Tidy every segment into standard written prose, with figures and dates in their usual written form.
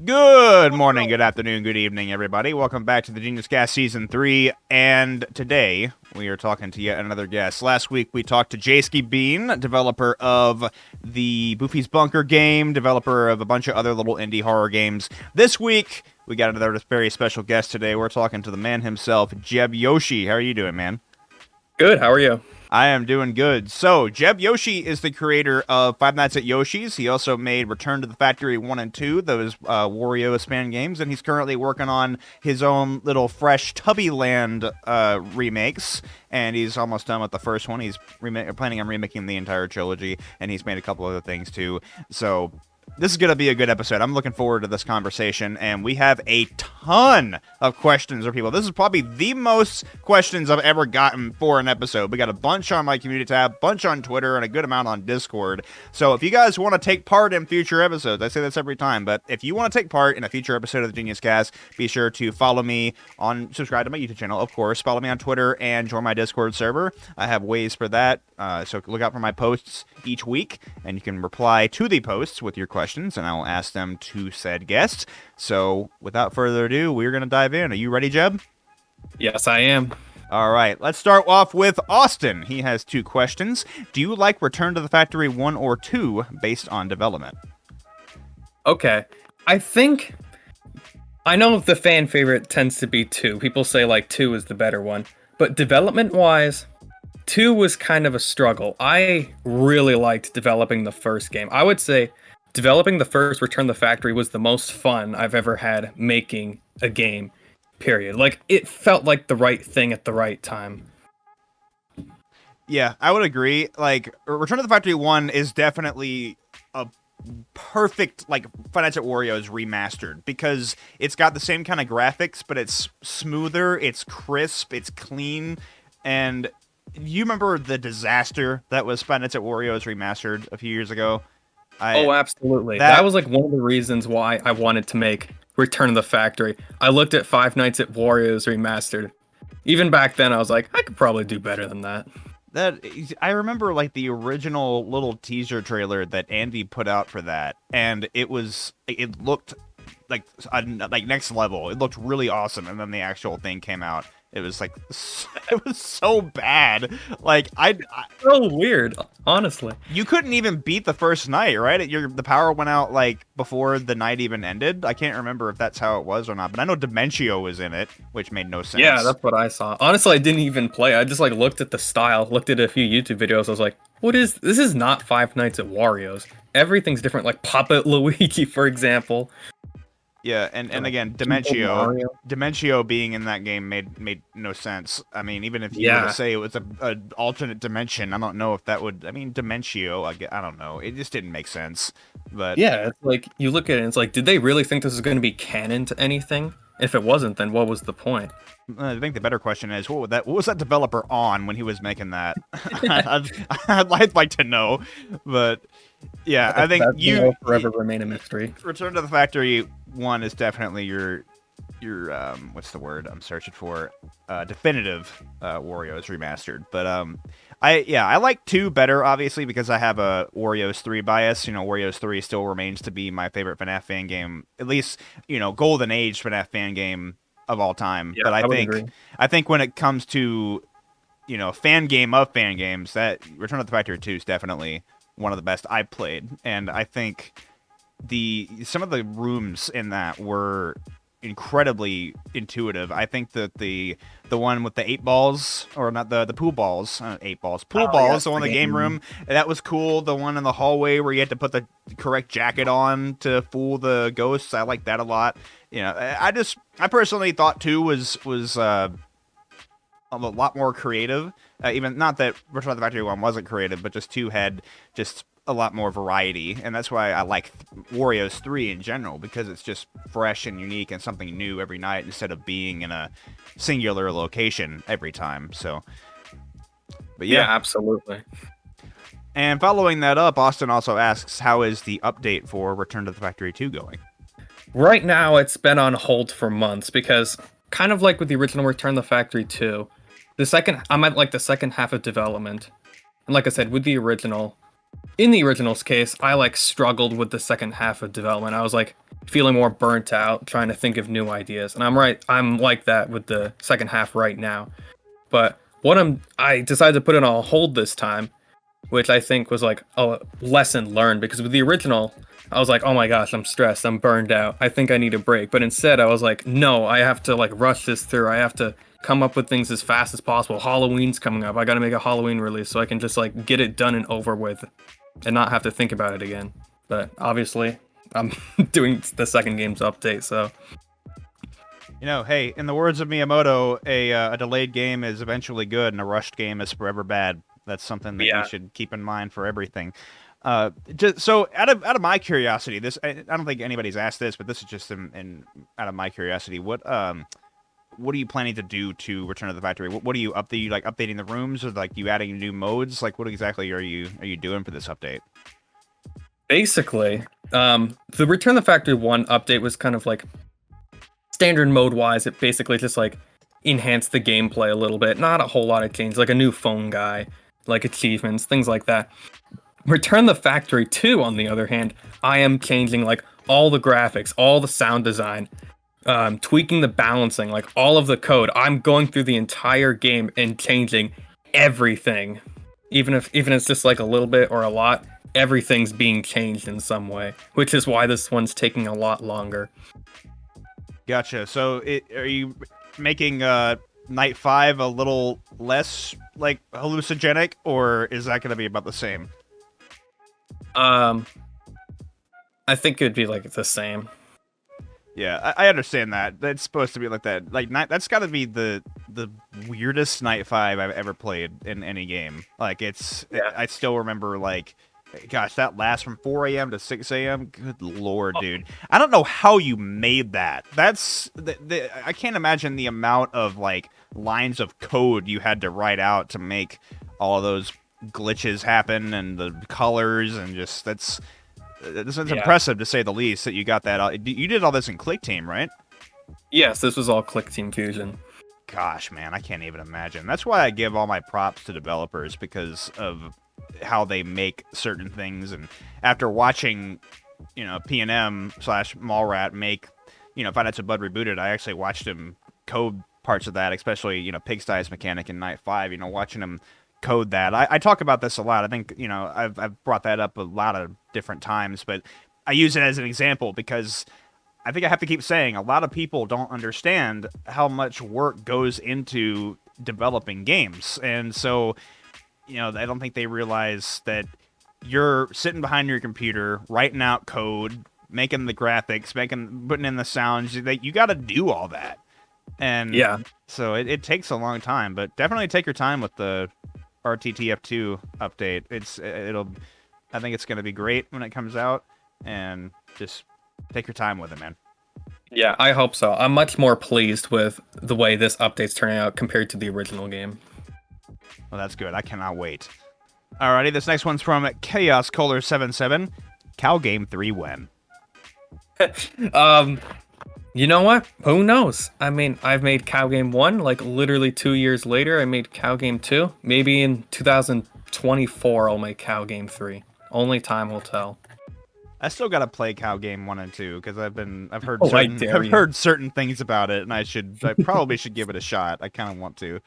Good morning, good afternoon, good evening, everybody. Welcome back to the GeniusCast Season 3, and today we are talking to yet another guest. Last week we talked to Jasky Bean, developer of the Boofy's Bunker game, developer of a bunch of other little indie horror games. This week we got another very special guest today. We're talking to the man himself, Jeb Yoshi. How are you doing, man? Good, how are you? I am doing good. So, Jeb Yoshi is the creator of Five Nights at Yoshi's. He also made Return to the Factory 1 and 2, those Wario span games, and he's currently working on his own little fresh Tubby Land remakes, and he's almost done with the first one. He's planning on remaking the entire trilogy, and he's made a couple other things too. So, this is going to be a good episode. I'm looking forward to this conversation, and we have a ton of questions for people. This is probably the most questions I've ever gotten for an episode. We got a bunch on my community tab, bunch on Twitter, and a good amount on Discord. So if you guys want to take part in future episodes, I say this every time, but if you want to take part in a future episode of the Genius Cast, be sure to follow me subscribe to my YouTube channel, of course, follow me on Twitter, and join my Discord server. I have ways for that, so look out for my posts each week, and you can reply to the posts with your questions, and I will ask them to said guests. So, without further ado, we're going to dive in. Are you ready, Jeb? Yes, I am. All right, let's start off with Austin. He has two questions. Do you like Return to the Factory 1 or 2 based on development? Okay, I know the fan favorite tends to be 2. People say like 2 is the better one, but development-wise, 2 was kind of a struggle. I really liked developing the first game. I would say developing the first Return to the Factory was the most fun I've ever had making a game, period. Like, it felt like the right thing at the right time. Yeah, I would agree. Like, Return to the Factory 1 is definitely a perfect, like, Five Nights at Wario's remastered, because it's got the same kind of graphics, but it's smoother, it's crisp, it's clean, and you remember the disaster that was Five Nights at Wario's remastered a few years ago? Oh, absolutely. That was like one of the reasons why I wanted to make Return to the Factory. I looked at Five Nights at Wario's remastered. Even back then, I was like, I could probably do better than that. I remember like the original little teaser trailer that Andy put out for that, and it looked like next level. It looked really awesome, and then the actual thing came out. It was like, it was so bad. Like, so weird, honestly. You couldn't even beat the first night, right? The power went out like before the night even ended. I can't remember if that's how it was or not, but I know Dementio was in it, which made no sense. Yeah, that's what I saw. Honestly, I didn't even play. I just like looked at the style, looked at a few YouTube videos. I was like, this is not Five Nights at Wario's. Everything's different, like Puppet Luigi, for example. Yeah, and again, Dementio being in that game made no sense. I mean, even if you were to say it was an alternate dimension, I don't know if that would. I mean, Dementio, I don't know. It just didn't make sense. But yeah, it's like you look at it, and it's like, did they really think this was going to be canon to anything? If it wasn't, then what was the point? I think the better question is, what was that developer on when he was making that? I'd like to know, but yeah, I think you will forever remain a mystery. Return to the Factory 1 is definitely your what's the word I'm searching for? Definitive Wario's remastered. But I like 2 better, obviously, because I have a Wario's 3 bias. You know, Wario's 3 still remains to be my favorite FNAF fan game, at least, you know, golden age FNAF fan game of all time. Yeah, but I think when it comes to, you know, fan game of fan games, that Return to the Factory 2 is definitely one of the best I've played. And I think some of the rooms in that were incredibly intuitive. I think that the one with the 8 balls, or not the pool balls, 8 balls, pool balls, yes, the one in the game room, that was cool. The one in the hallway where you had to put the correct jacket on to fool the ghosts, I like that a lot. You know, I personally thought 2 was a lot more creative. Even not that Return to the Factory 1 wasn't creative, but just 2 had just a lot more variety, and that's why I like Wario's 3 in general, because it's just fresh and unique and something new every night instead of being in a singular location every time. So, but yeah, absolutely. And following that up, Austin also asks, how is the update for Return to the Factory 2 going? Right now, it's been on hold for months because, kind of like with the original Return to the Factory 2, I'm at like the second half of development, and like I said, with the original, in the original's case, I like struggled with the second half of development. I was like feeling more burnt out, trying to think of new ideas. And I'm like that with the second half right now. But I decided to put it on hold this time, which I think was like a lesson learned, because with the original, I was like, oh my gosh, I'm stressed, I'm burned out, I think I need a break. But instead I was like, no, I have to like rush this through. I have to come up with things as fast as possible. Halloween's coming up. I got to make a Halloween release so I can just like get it done and over with and not have to think about it again. But obviously, I'm doing the second game's update, so. You know, hey, in the words of Miyamoto, a delayed game is eventually good, and a rushed game is forever bad. That's something that you should keep in mind for everything. Just so out of my curiosity, I don't think anybody's asked this, but this is just out of my curiosity. What are you planning to do to Return to the Factory? What are you updating the rooms, or like you adding new modes? Like, what exactly are you doing for this update? Basically, the Return to the Factory 1 update was kind of like standard mode wise. It basically just like enhanced the gameplay a little bit. Not a whole lot of change, like a new phone guy, like achievements, things like that. Return the Factory 2, on the other hand, I am changing like all the graphics, all the sound design, tweaking the balancing, like all of the code. I'm going through the entire game and changing everything. Even if it's just like a little bit or a lot, everything's being changed in some way, which is why this one's taking a lot longer. Gotcha. So are you making Night 5 a little less like hallucinogenic, or is that going to be about the same? I think it'd be like the same. Yeah, I understand that. That's supposed to be like that. Like that's got to be the weirdest Night 5 I've ever played in any game. Like I still remember like, gosh, that lasts from 4 a.m. to 6 a.m. Good lord, dude. I don't know how you made that. That's I can't imagine the amount of like lines of code you had to write out to make all of those glitches happen, and the colors, and just this is impressive to say the least that you got that out. You did all this in Click Team, right? Yes, this was all Click Team Fusion. Gosh, man, I can't even imagine. That's why I give all my props to developers, because of how they make certain things. And after watching, PNM / Mallrat make, Five Nights at Bud Rebooted, I actually watched him code parts of that, especially, Pigsty's mechanic in Night 5, watching him code that. I talk about this a lot. I think, I've brought that up a lot of different times, but I use it as an example because I think I have to keep saying a lot of people don't understand how much work goes into developing games. And so, I don't think they realize that you're sitting behind your computer, writing out code, making the graphics, putting in the sounds. That you got to do all that. And so it takes a long time, but definitely take your time with the RTTF 2 update. I think it's going to be great when it comes out, and just take your time with it, man. Yeah, I hope so. I'm much more pleased with the way this update's turning out compared to the original game. Well, that's good. I cannot wait. Alrighty, this next one's from Chaos Kohler 77. Cow Game 3 when? You know what? Who knows? I mean, I've made Cow Game 1, like literally 2 years later, I made Cow Game 2. Maybe in 2024, I'll make Cow Game 3. Only time will tell. I still gotta play Cow Game 1 and 2, because I've heard certain things about it, and I probably should give it a shot. I kind of want to.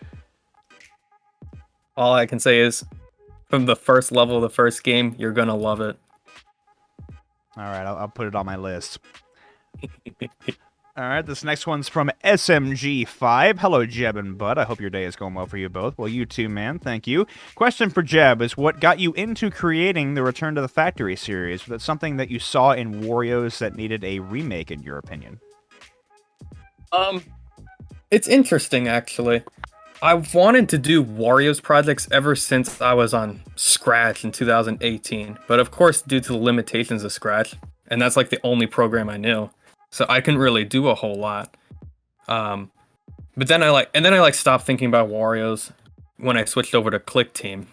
All I can say is, from the first level of the first game, you're gonna love it. Alright, I'll put it on my list. Alright, this next one's from SMG5. Hello, Jeb and Bud. I hope your day is going well for you both. Well, you too, man. Thank you. Question for Jeb is, what got you into creating the Return to the Factory series? Was that something that you saw in Wario's that needed a remake, in your opinion? It's interesting, actually. I've wanted to do Wario's projects ever since I was on Scratch in 2018. But of course, due to the limitations of Scratch, and that's like the only program I knew, so I couldn't really do a whole lot. But then I stopped thinking about Wario's when I switched over to Click Team.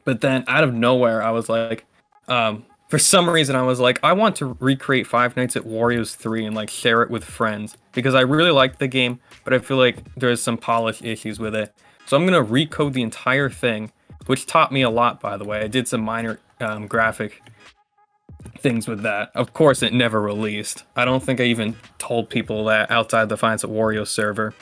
But then out of nowhere, I was like, for some reason, I was like, I want to recreate Five Nights at Wario's 3 and like share it with friends, because I really liked the game, but I feel like there's some polish issues with it. So I'm gonna recode the entire thing which taught me a lot, by the way. I did some minor graphic things with that. Of course, it never released. I don't think I even told people that outside the Five Nights at Wario server.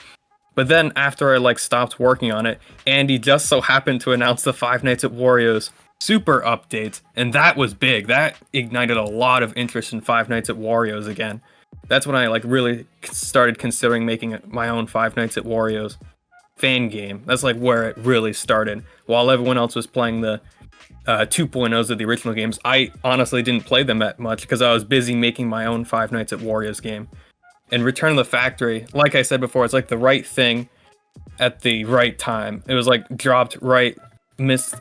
But then after I stopped working on it, Andy just so happened to announce the Five Nights at Wario's Super update, and that was big. That ignited a lot of interest in Five Nights at Wario's again. That's when I really started considering making my own Five Nights at Wario's fan game. That's where it really started. While everyone else was playing the 2.0s of the original games, I honestly didn't play them that much because I was busy making my own Five Nights at Wario's game. And Return of the Factory, like I said before, it's the right thing at the right time. It was dropped right amidst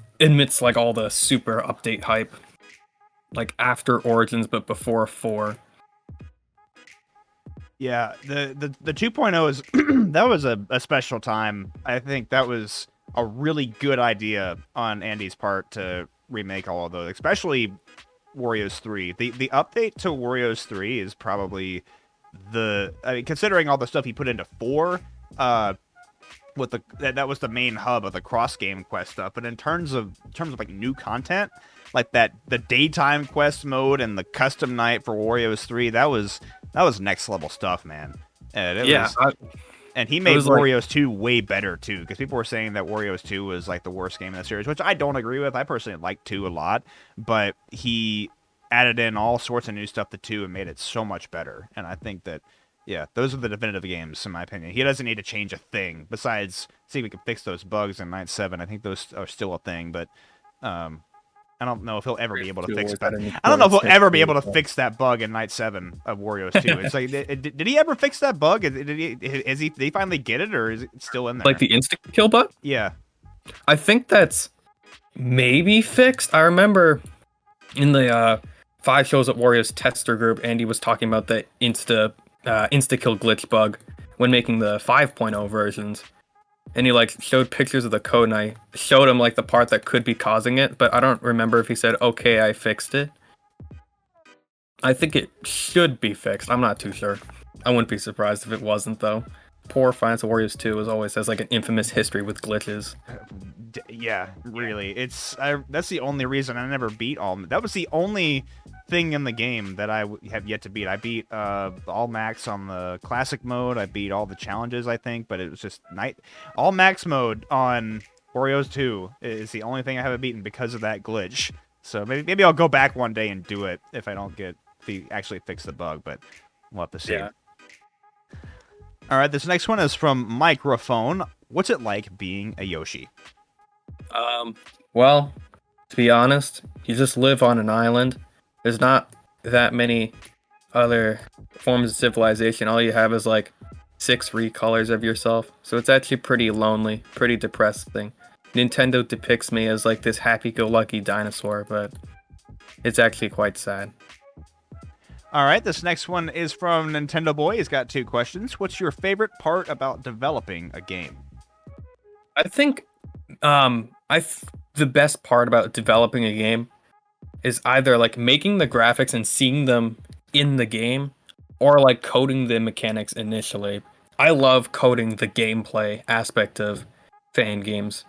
all the super update hype, after Origins but before 4. Yeah, the 2.0 is that was a special time. I think that was a really good idea on Andy's part to remake all of those, especially Wario's 3. The update to Wario's 3 is probably considering all the stuff he put into 4, with that was the main hub of the cross game quest stuff. But in terms of new content, the daytime quest mode and the custom night for Wario's 3, that was next level stuff, man. And he made Wario's 2 way better too, because people were saying that Wario's 2 was the worst game in the series, which I don't agree with. I personally like 2 a lot, but he added in all sorts of new stuff to 2 and made it so much better. And I think that, yeah, those are the definitive games, in my opinion. He doesn't need to change a thing besides see if we can fix those bugs in Night 7. I think those are still a thing, but I don't know if he'll ever be able to fix that. I don't know if he'll ever be able to fix that bug in Night 7 of Wario's 2. It's did he ever fix that bug? Did he finally get it, or is it still in there? The insta-kill bug? Yeah. I think that's maybe fixed. I remember in the 5 Shows at Wario's tester group, Andy was talking about the insta-kill glitch bug when making the 5.0 versions. And he showed pictures of the code, and I showed him the part that could be causing it, but I don't remember if he said, okay, I fixed it. I think it should be fixed. I'm not too sure. I wouldn't be surprised if it wasn't, though. Poor Five Nights at Wario's 2 always has an infamous history with glitches. Yeah, really. That's the only reason I never beat all. That was the only thing in the game that I have yet to beat. I beat all max on the classic mode. I beat all the challenges, I think, but it was just all max mode on Wario's 2 is the only thing I haven't beaten because of that glitch. So maybe I'll go back one day and do it if I don't actually fix the bug, but we'll have to see. Yeah. All right, this next one is from Microphone. What's it like being a Yoshi? Well, to be honest, you just live on an island. There's not that many other forms of civilization. All you have is 6 recolors of yourself. So it's actually pretty lonely, pretty depressing. Nintendo depicts me as this happy-go-lucky dinosaur, but it's actually quite sad. All right, this next one is from Nintendo Boy. He's got 2 questions. What's your favorite part about developing a game? I think the best part about developing a game is either making the graphics and seeing them in the game, or coding the mechanics initially. I love coding the gameplay aspect of fan games.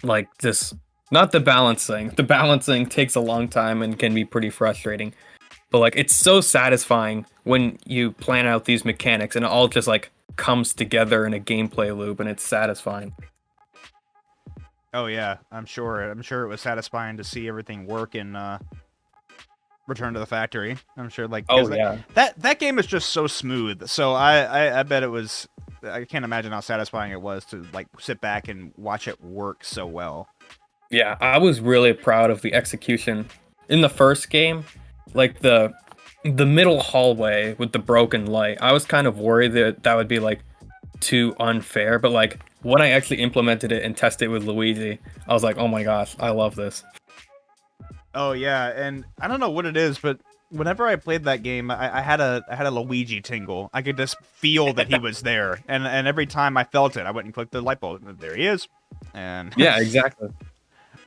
Not the balancing. The balancing takes a long time and can be pretty frustrating. But it's so satisfying when you plan out these mechanics and it all just comes together in a gameplay loop, and it's satisfying. Oh yeah, I'm sure it was satisfying to see everything work in Return to the Factory. I'm sure that game is just so smooth. So I bet it was. I can't imagine how satisfying it was to sit back and watch it work so well. Yeah, I was really proud of the execution in the first game. The middle hallway with the broken light, I was kind of worried that would be too unfair, but when I actually implemented it and tested it with Luigi, I was oh my gosh, I love this. Oh yeah, and I don't know what it is, but whenever I played that game, I had a Luigi tingle. I could just feel that he was there, and every time I felt it, I went and clicked the light bulb. There he is, and yeah, exactly.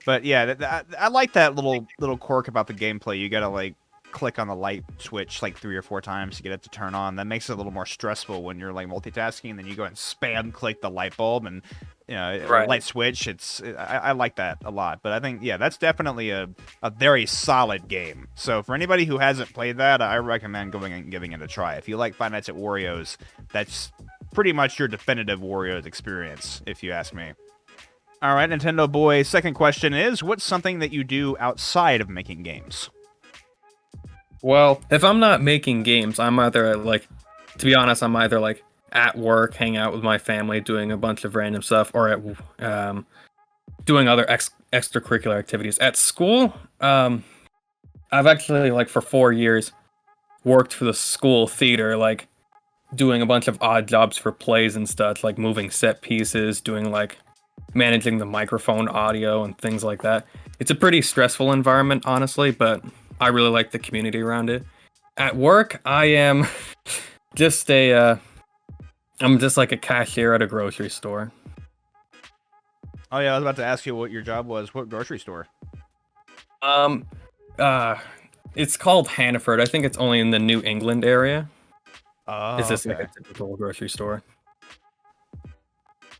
But yeah, I like that little quirk about the gameplay. You gotta click on the light switch 3 or 4 times to get it to turn on. That makes it a little more stressful when you're multitasking, and then you go and spam click the light bulb, and or Right. light switch. I like that a lot. But I think that's definitely a very solid game. So for anybody who hasn't played that, I recommend going and giving it a try. If you like Five Nights at Wario's, that's pretty much your definitive Wario's experience, if you ask me. All right, Nintendo boy. Second question is, what's something that you do outside of making games? Well, if I'm not making games, I'm either like, to be honest, I'm either like at work, hanging out with my family, doing a bunch of random stuff, or at doing other extracurricular activities. At school, I've actually like for 4 years worked for the school theater, like doing a bunch of odd jobs for plays and stuff, like moving set pieces, doing like managing the microphone audio and things like that. It's a pretty stressful environment, honestly, but I really like the community around it. At work, I am just I'm just like a cashier at a grocery store. Oh yeah, I was about to ask you what your job was. What grocery store? Um, uh, it's called Hannaford. I think it's only in the New England area. Oh, It's just okay. like a typical grocery store.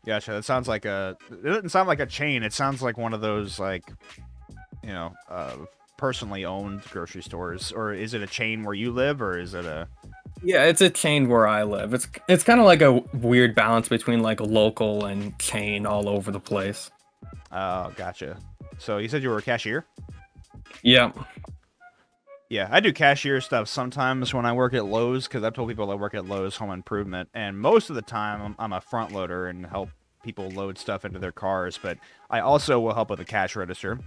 Gotcha. That sounds like it doesn't sound like a chain. It sounds like one of those like, personally owned grocery stores. Or is it a chain where you live, or is it a? Yeah, it's a chain where I live. It's kind of like a weird balance between like local and chain all over the place. Oh, gotcha. So you said you were a cashier? Yeah. Yeah, I do cashier stuff sometimes when I work at Lowe's, because I've told people I work at Lowe's Home Improvement, and most of the time I'm a front loader and help people load stuff into their cars, but I also will help with the cash register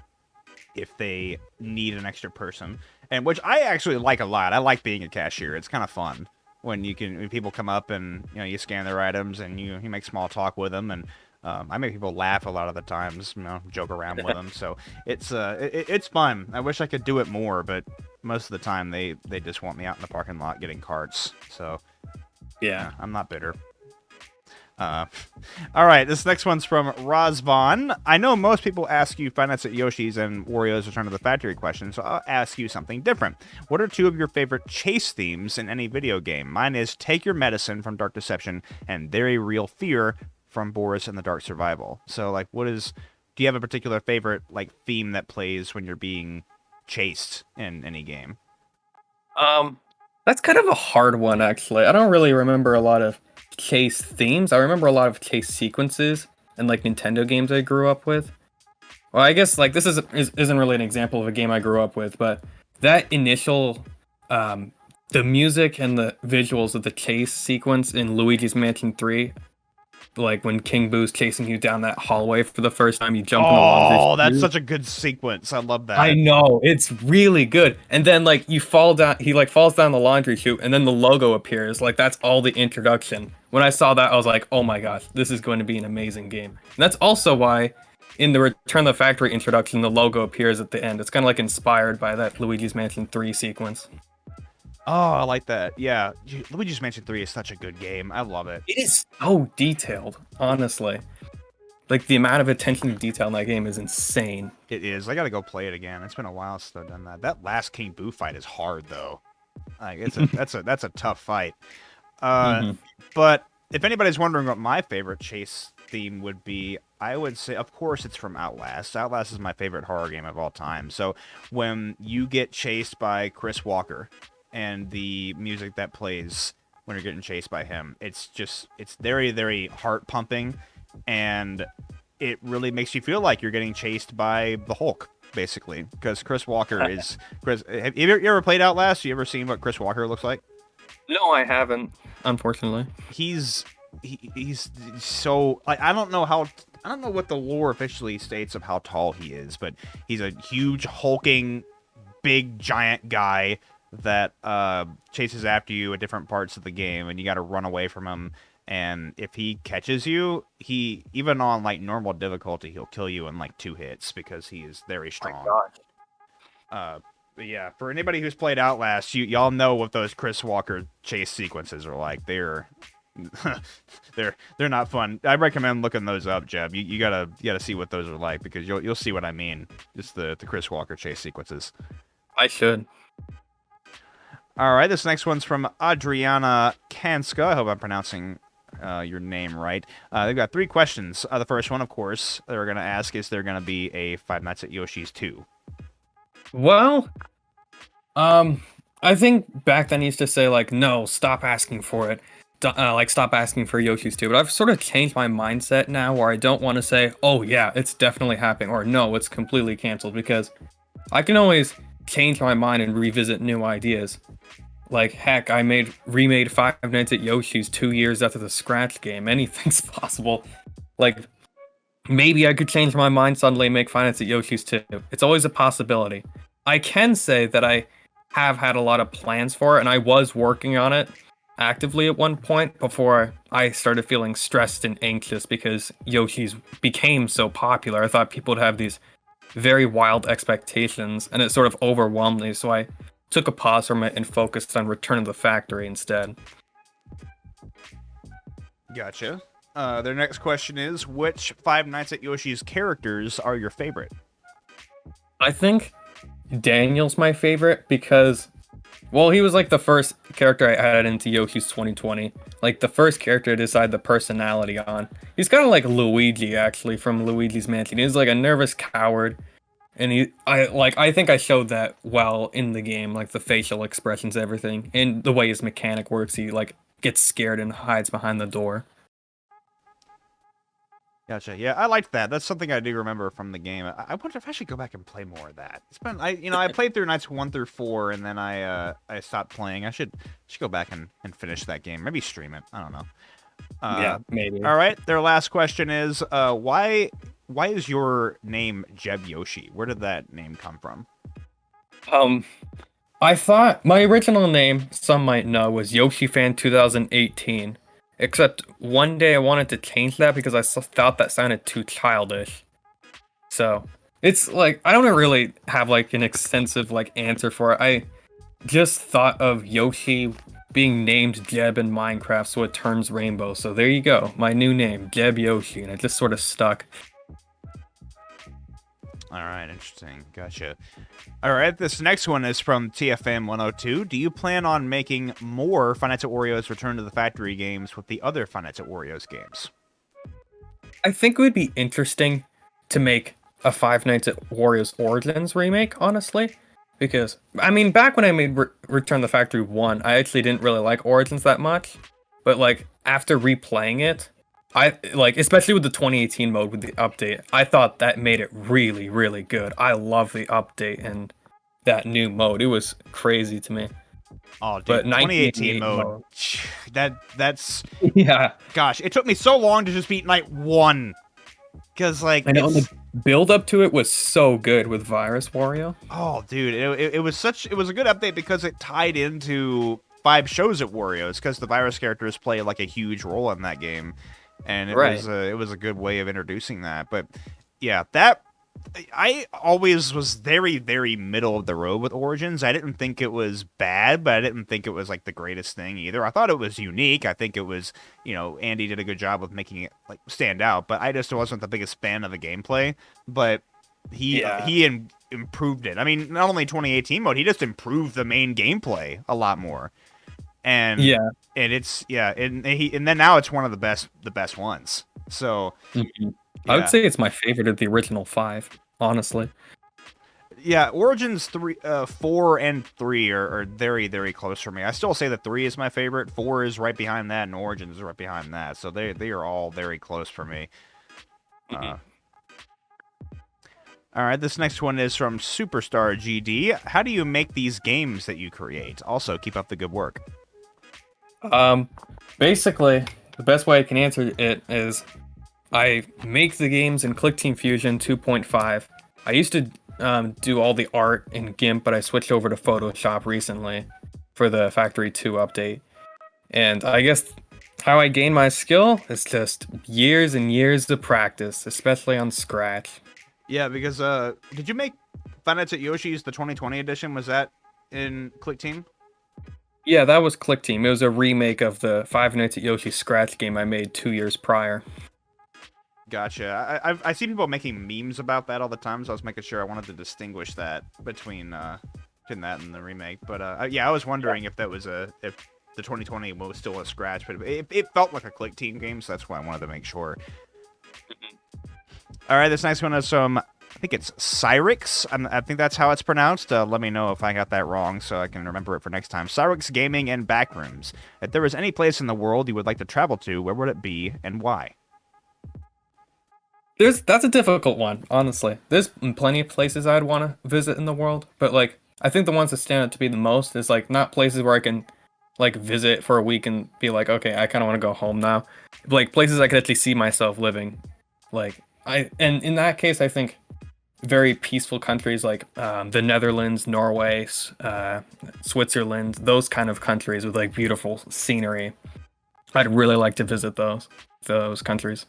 if they need an extra person, and which I actually like a lot. I like being a cashier. It's kind of fun when people come up and you scan their items and you make small talk with them, and I make people laugh a lot of the times, joke around with them. So it's fun. I wish I could do it more, but most of the time they just want me out in the parking lot getting carts. So Yeah. I'm not bitter. All right, this next one's from Razvan. I know most people ask you Five Nights at Yoshi's and Wario's Return to the Factory questions, so I'll ask you something different. What are two of your favorite chase themes in any video game? Mine is Take Your Medicine from Dark Deception and Very Real Fear from Boris and the Dark Survival. So, like, do you have a particular favorite, like, theme that plays when you're being chased in any game? That's kind of a hard one, actually. I don't really remember a lot of chase themes. I remember a lot of chase sequences and like Nintendo games I grew up with. Well, I guess like this isn't really an example of a game I grew up with, but that initial, the music and the visuals of the chase sequence in Luigi's Mansion 3, like when King Boo's chasing you down that hallway for the first time, you jump in the laundry. Oh, that's such a good sequence. I love that. I know, it's really good. And then like you fall down, he like falls down the laundry chute, and then the logo appears. Like that's all the introduction. When I saw that, I was like, oh my gosh, this is going to be an amazing game. And that's also why in the Return to the Factory introduction, the logo appears at the end. It's kind of like inspired by that Luigi's Mansion 3 sequence. Oh, I like that. Yeah, Luigi's Mansion 3 is such a good game. I love it. It is so detailed, honestly. Like the amount of attention to detail in that game is insane. It is. I gotta go play it again. It's been a while since I've done that. That last King Boo fight is hard though. Like that's a tough fight. But if anybody's wondering what my favorite chase theme would be, I would say, of course, it's from Outlast. Outlast is my favorite horror game of all time. So when you get chased by Chris Walker and the music that plays when you're getting chased by him, it's very, very heart pumping, and it really makes you feel like you're getting chased by the Hulk, basically, because Chris Walker is Chris. Have you ever played Outlast? You ever seen what Chris Walker looks like? No, I haven't, unfortunately. He's so, like, I don't know what the lore officially states of how tall he is, but he's a huge hulking big giant guy that chases after you at different parts of the game, and you got to run away from him. And if he catches you, he, even on like normal difficulty, he'll kill you in like 2 hits because he is very strong. But yeah, for anybody who's played Outlast, y'all know what those Chris Walker chase sequences are like. They're they're not fun. I recommend looking those up, Jeb. You gotta see what those are like, because you'll see what I mean. Just the Chris Walker chase sequences. I should. All right, this next one's from Adriana Kanska. I hope I'm pronouncing your name right. They've got 3 questions. The first one, of course, they're going to ask, is there going to be a Five Nights at Yoshi's 2? Well, I think back then I used to say like, no, stop asking for it. Like stop asking for Yoshi's 2. But I've sort of changed my mindset now where I don't want to say, oh yeah, it's definitely happening, or no, it's completely canceled, because I can always change my mind and revisit new ideas. Like heck, I remade Five Nights at Yoshi's 2 years after the Scratch game. Anything's possible. Like maybe I could change my mind suddenly and make Five Nights at Yoshi's 2. It's always a possibility. I can say that I have had a lot of plans for it, and I was working on it actively at one point before I started feeling stressed and anxious because Yoshi's became so popular. I thought people would have these very wild expectations, and it sort of overwhelmed me, so I took a pause from it and focused on Return to the Factory instead. Gotcha. Their next question is, which Five Nights at Yoshi's characters are your favorite? I think Daniel's my favorite because, well, he was like the first character I added into Yoshi's 2020. Like the first character to decide the personality on. He's kind of like Luigi, actually, from Luigi's Mansion. He's like a nervous coward, and I think I showed that well in the game, like the facial expressions, everything, and the way his mechanic works. He like gets scared and hides behind the door. Gotcha. Yeah, I liked that. That's something I do remember from the game. I wonder if I should go back and play more of that. It's been, I played through nights 1 through 4, and then I stopped playing. I should go back and finish that game. Maybe stream it. I don't know. Yeah, maybe. All right. Their last question is, why is your name Jeb Yoshi? Where did that name come from? I thought my original name, some might know, was Yoshi Fan 2018. Except one day I wanted to change that because I thought that sounded too childish. So it's like I don't really have like an extensive like answer for it. I just thought of Yoshi being named Jeb in Minecraft, so it turns rainbow. So there you go, my new name, Jeb Yoshi, and it just sort of stuck. All right, interesting. Gotcha. All right, this next one is from TFM 102. Do you plan on making more Five Nights at Wario's Return to the Factory games with the other Five Nights at Wario's games? I think it would be interesting to make a Five Nights at Wario's Origins remake, honestly. Because, I mean, back when I made Return to the Factory 1, I actually didn't really like Origins that much. But, like, after replaying it, especially with the 2018 mode with the update, I thought that made it really, really good. I love the update and that new mode. It was crazy to me. Oh, dude, but 2018 mode. That's yeah. Gosh, it took me so long to just beat Night 1. Because, like, the build up to it was so good with Virus Wario. Oh, dude, it was a good update because it tied into 5 shows at Wario's, because the Virus characters play like a huge role in that game. And it was a good way of introducing that. But yeah, I always was very, very middle of the road with Origins. I didn't think it was bad, but I didn't think it was like the greatest thing either. I thought it was unique. I think it was, Andy did a good job of making it like stand out, but I just wasn't the biggest fan of the gameplay. But he improved it. I mean, not only 2018 mode, he just improved the main gameplay a lot more. And and then now it's one of the best ones. So I would say it's my favorite of the original 5, honestly. Yeah, Origins 4 and 3 are very, very close for me. I still say that 3 is my favorite. 4 is right behind that, and Origins is right behind that. So they are all very close for me. All right, this next one is from Superstar GD. How do you make these games that you create? Also, keep up the good work. Basically, the best way I can answer it is I make the games in ClickTeam Fusion 2.5. I used to do all the art in GIMP, but I switched over to Photoshop recently for the Factory 2 update. And I guess how I gain my skill is just years and years of practice, especially on Scratch. Yeah, because did you make Five Nights at Yoshi's the 2020 edition? Was that in ClickTeam? Yeah, that was ClickTeam. It was a remake of the Five Nights at Yoshi Scratch game I made 2 years prior. Gotcha. I see people making memes about that all the time, so I was making sure I wanted to distinguish that between that and the remake. But yeah, I was wondering if that was if the 2020 was still a scratch, but it felt like a click team game, so that's why I wanted to make sure. All right, this next one is from, I think it's Cyrix. I think that's how it's pronounced. Let me know if I got that wrong so I can remember it for next time. Cyrix Gaming and Backrooms. If there was any place in the world you would like to travel to, where would it be and why? That's a difficult one, honestly. There's plenty of places I'd want to visit in the world, but like I think the ones that stand out to be the most is like not places where I can like visit for a week and be like, okay, I kind of want to go home now. Like places I could actually see myself living. And in that case, I think very peaceful countries like the Netherlands, Norway, Switzerland, those kind of countries with like beautiful scenery. I'd really like to visit those countries.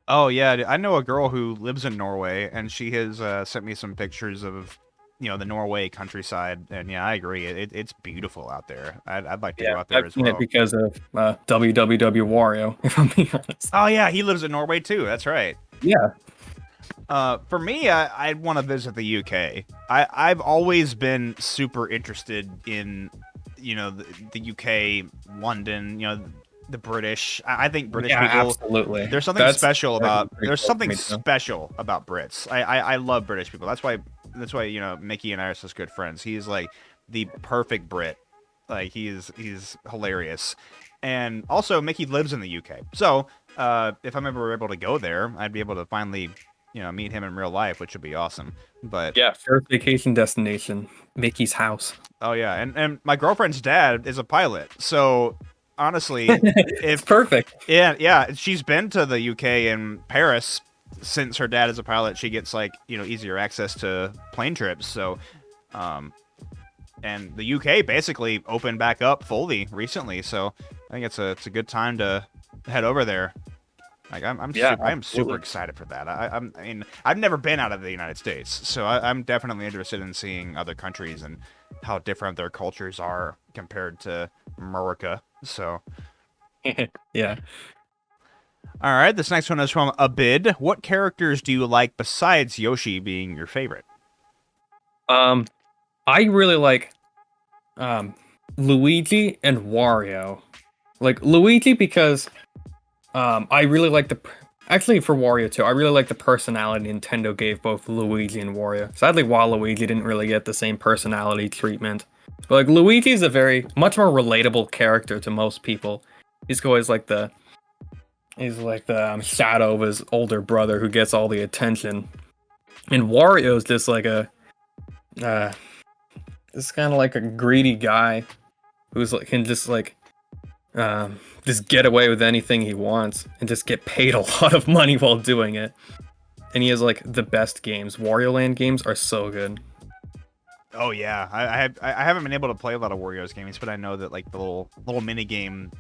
Oh, yeah. I know a girl who lives in Norway, and she has sent me some pictures of, the Norway countryside. And yeah, I agree. It's beautiful out there. I'd like to go out there I've as seen well. it because of www Wario, if I'm being honest. Oh, yeah. He lives in Norway, too. That's right. Yeah. For me, I'd want to visit the UK. I've always been super interested in, the UK, London, the British. I think British people. Absolutely. There's something special about. There's something special about Brits. I love British people. That's why Mickey and I are such good friends. He's like the perfect Brit. Like he's hilarious. And also Mickey lives in the UK. So if I'm ever able to go there, I'd be able to finally meet him in real life, which would be awesome. But yeah, first vacation destination, Mickey's house. Oh yeah, and my girlfriend's dad is a pilot, so honestly, it's perfect. Yeah, she's been to the UK and Paris since her dad is a pilot. She gets like easier access to plane trips. So, and the UK basically opened back up fully recently. So I think it's a good time to head over there. Like I'm super excited for that. I mean, I've never been out of the United States, so I'm definitely interested in seeing other countries and how different their cultures are compared to America. So, yeah. All right, this next one is from Abid. What characters do you like besides Yoshi being your favorite? I really like Luigi and Wario. Like Luigi because I really like actually for Wario too. I really like the personality Nintendo gave both Luigi and Wario. Sadly, Waluigi didn't really get the same personality treatment. But like Luigi is a much more relatable character to most people. He's always like the shadow of his older brother who gets all the attention. And Wario is just like this kind of like a greedy guy who's like can just like just get away with anything he wants and just get paid a lot of money while doing it. And he has like the best games. Wario Land games are so good. Oh yeah, I haven't been able to play a lot of Wario's games, but I know that like the little mini game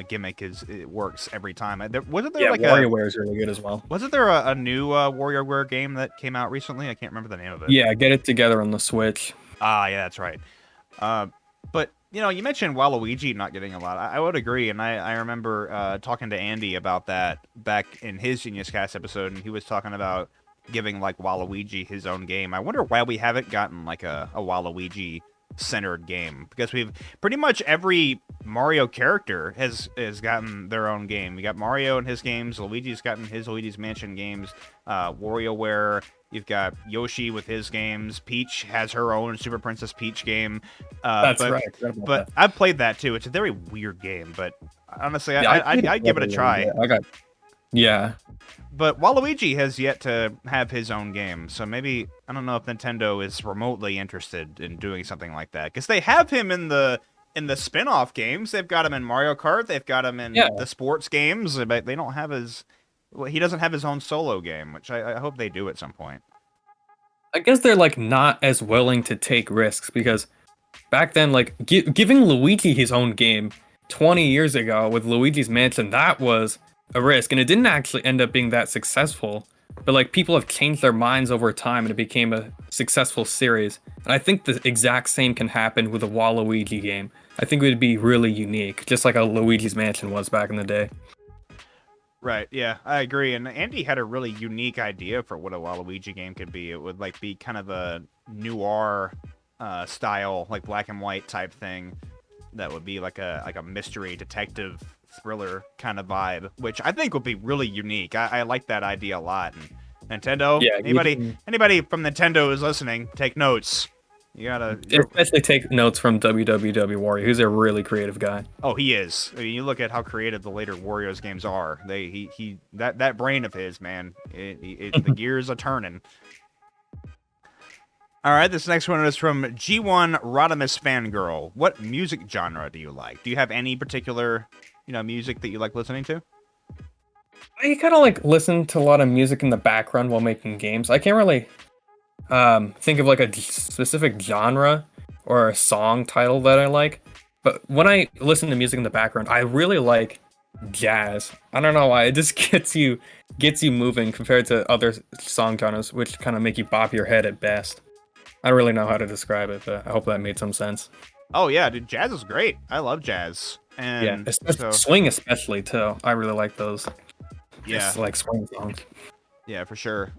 gimmick it works every time. Wasn't there like WarioWare is really good as well. Wasn't there a new WarioWare game that came out recently? I can't remember the name of it. Yeah, Get It Together on the Switch. Ah, yeah, that's right. But you mentioned Waluigi not getting a lot. I would agree, and I remember talking to Andy about that back in his GeniusCast episode, and he was talking about giving like Waluigi his own game. I wonder why we haven't gotten like a Waluigi centered game, because we've pretty much every Mario character has gotten their own game. We got Mario and his games, Luigi's gotten his Luigi's Mansion games, WarioWare. You've got Yoshi with his games. Peach has her own Super Princess Peach game. That's right. But I've played that too. It's a very weird game, but honestly, I'd give it a try. Yeah. But Waluigi has yet to have his own game, so maybe I don't know if Nintendo is remotely interested in doing something like that, because they have him in the spin-off games. They've got him in Mario Kart. They've got him in the sports games, but they don't have his. Well, he doesn't have his own solo game, which I hope they do at some point. I guess they're like not as willing to take risks, because back then, like giving Luigi his own game 20 years ago with Luigi's Mansion, that was a risk, and it didn't actually end up being that successful. But like people have changed their minds over time, and it became a successful series. And I think the exact same can happen with a Waluigi game. I think it would be really unique, just like a Luigi's Mansion was back in the day. Right, yeah, I agree. And Andy had a really unique idea for what a Waluigi game could be. It would like be kind of a noir style, like black and white type thing, that would be like a mystery detective thriller kind of vibe, which I think would be really unique. I like that idea a lot. And Nintendo, Yeah, anybody from Nintendo is listening, take notes. You gotta especially take notes from WWW Wario, who's a really creative guy. Oh, he is. I mean, you look at how creative the later Wario's games are. That brain of his, man, the gears are turning. All right, this next one is from G1 Rodimus Fangirl. What music genre do you like? Do you have any particular, music that you like listening to? I kind of like listen to a lot of music in the background while making games. I can't really think of like a specific genre or a song title that I like. But when I listen to music in the background, I really like jazz. I don't know why. It just gets you moving compared to other song genres, which kind of make you bop your head at best. I don't really know how to describe it, but I hope that made some sense. Oh yeah, dude, jazz is great. I love jazz. And swing especially too. I really like those. Yeah, just like swing songs. Yeah, for sure.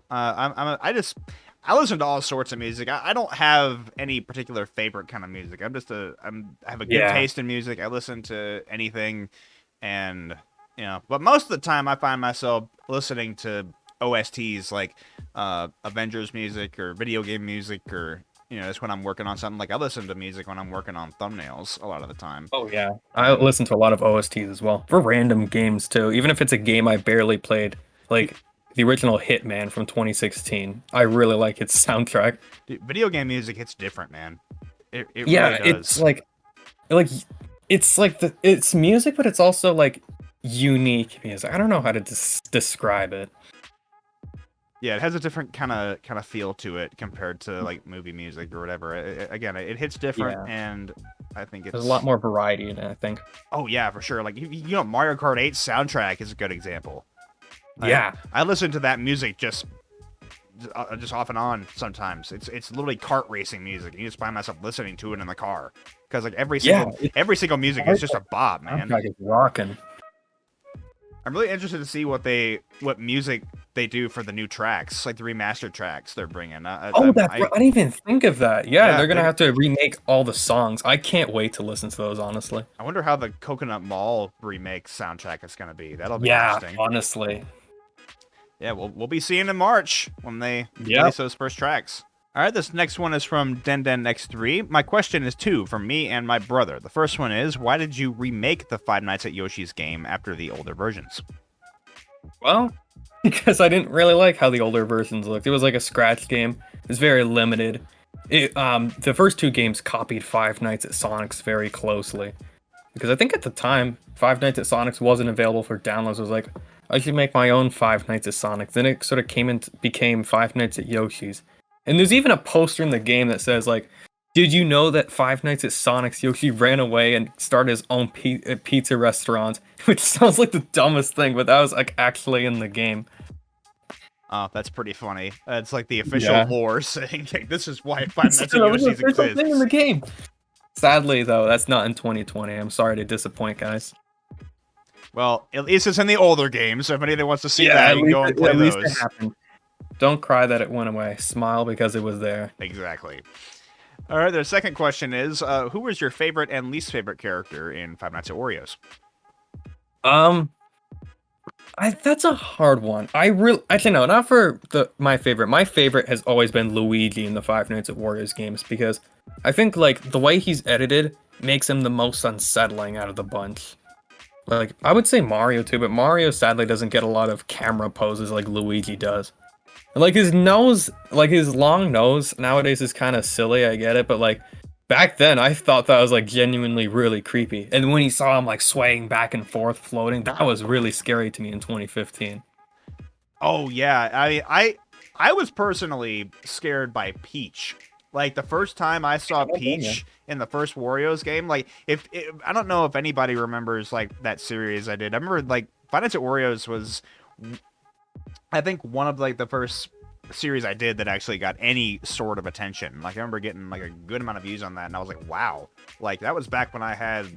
I listen to all sorts of music. I don't have any particular favorite kind of music. I have a good taste in music. I listen to anything, and but most of the time I find myself listening to OSTs like Avengers music or video game music, or just when I'm working on something. Like I listen to music when I'm working on thumbnails a lot of the time. Oh yeah, I listen to a lot of OSTs as well for random games too. Even if it's a game I barely played, like the original Hitman from 2016. I really like its soundtrack. Dude, video game music hits different, man. It really does. It's music, but it's also like unique music. I don't know how to describe it. Yeah, it has a different kind of feel to it compared to like movie music or whatever. It hits different, and I think there's a lot more variety in it, I think. Oh yeah, for sure. Like Mario Kart 8 soundtrack is a good example. Yeah, I listen to that music just off and on sometimes. It's literally kart racing music. And you just find myself listening to it in the car because like every single music is just a bop, man. It's rocking. I'm really interested to see what music they do for the new tracks, like the remastered tracks they're bringing. I didn't even think of that. Yeah, they're gonna have to remake all the songs. I can't wait to listen to those, honestly. I wonder how the Coconut Mall remake soundtrack is gonna be. That'll be interesting. Honestly. Yeah, we'll be seeing in March when they release those first tracks. All right, this next one is from DenDenX3. My question is two from me and my brother. The first one is, why did you remake the Five Nights at Yoshi's game after the older versions? Well, because I didn't really like how the older versions looked. It was like a scratch game. It was very limited. The first two games copied Five Nights at Sonic's very closely. Because I think at the time, Five Nights at Sonic's wasn't available for downloads. It was like, I should make my own Five Nights at Sonic's. Then it sort of became Five Nights at Yoshi's. And there's even a poster in the game that says, like, did you know that Five Nights at Sonic's Yoshi ran away and started his own pizza restaurant? Which sounds like the dumbest thing, but that was, like, actually in the game. Oh, that's pretty funny. It's like the official lore saying, this is why Five Nights at Yoshi's exists. Thing in the game. Sadly, though, that's not in 2020. I'm sorry to disappoint, guys. Well, at least it's in the older games, so if anybody wants to see that, you can go and play those. At least it happened. Don't cry that it went away. Smile because it was there. Exactly. All right, the second question is, who was your favorite and least favorite character in Five Nights at Oreos? That's a hard one. Actually no, not for my favorite. My favorite has always been Luigi in the Five Nights at Oreos games because I think like the way he's edited makes him the most unsettling out of the bunch. Like I would say Mario too, but Mario sadly doesn't get a lot of camera poses like Luigi does. Like his nose, like his long nose nowadays is kind of silly, I get it, but like back then I thought that was like genuinely really creepy. And when you saw him like swaying back and forth, floating, that was really scary to me in 2015. Oh yeah, I was personally scared by Peach. Like the first time I saw Peach in the first Wario's game, like I don't know if anybody remembers like that series I did. I remember like Five Nights at Oreos was, I think, one of like the first series I did that actually got any sort of attention. Like I remember getting like a good amount of views on that, and I was like, wow. Like that was back when I had,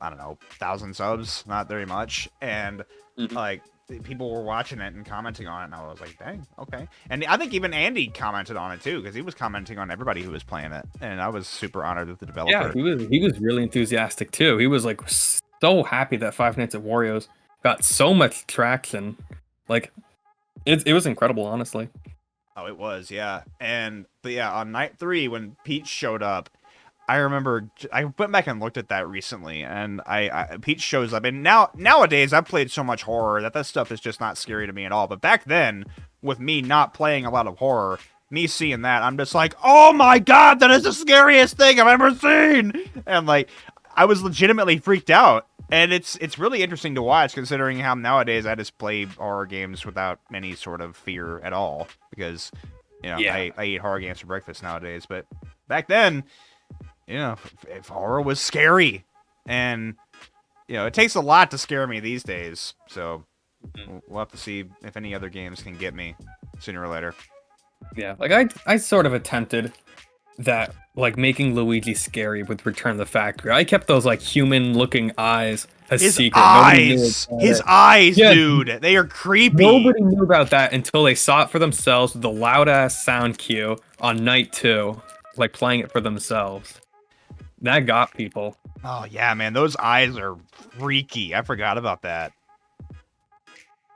I don't know, 1,000 subs, not very much, and like people were watching it and commenting on it, and I was like, dang, okay. And I think even Andy commented on it too, because he was commenting on everybody who was playing it, and I was super honored with the developer. Yeah, he was really enthusiastic too. He was like so happy that Five Nights at Wario's got so much traction. Like, it was incredible, honestly. Oh, it was, yeah. But yeah, on night 3 when Peach showed up, I remember I went back and looked at that recently, and Peach shows up, and nowadays I've played so much horror that stuff is just not scary to me at all. But back then, with me not playing a lot of horror, me seeing that, I'm just like, oh my god, that is the scariest thing I've ever seen! And like, I was legitimately freaked out. And it's really interesting to watch, considering how nowadays I just play horror games without any sort of fear at all, because, you know, I eat horror games for breakfast nowadays. But back then, you know, if horror was scary, and, you know, it takes a lot to scare me these days. So we'll have to see if any other games can get me sooner or later. Yeah, like I sort of attempted that, like making Luigi scary with Return to the Factory. I kept those like human-looking eyes a secret. His eyes, yeah, dude, they are creepy. Nobody knew about that until they saw it for themselves with the loud-ass sound cue on night 2, like playing it for themselves. That got people. Oh yeah, man, those eyes are freaky. I forgot about that.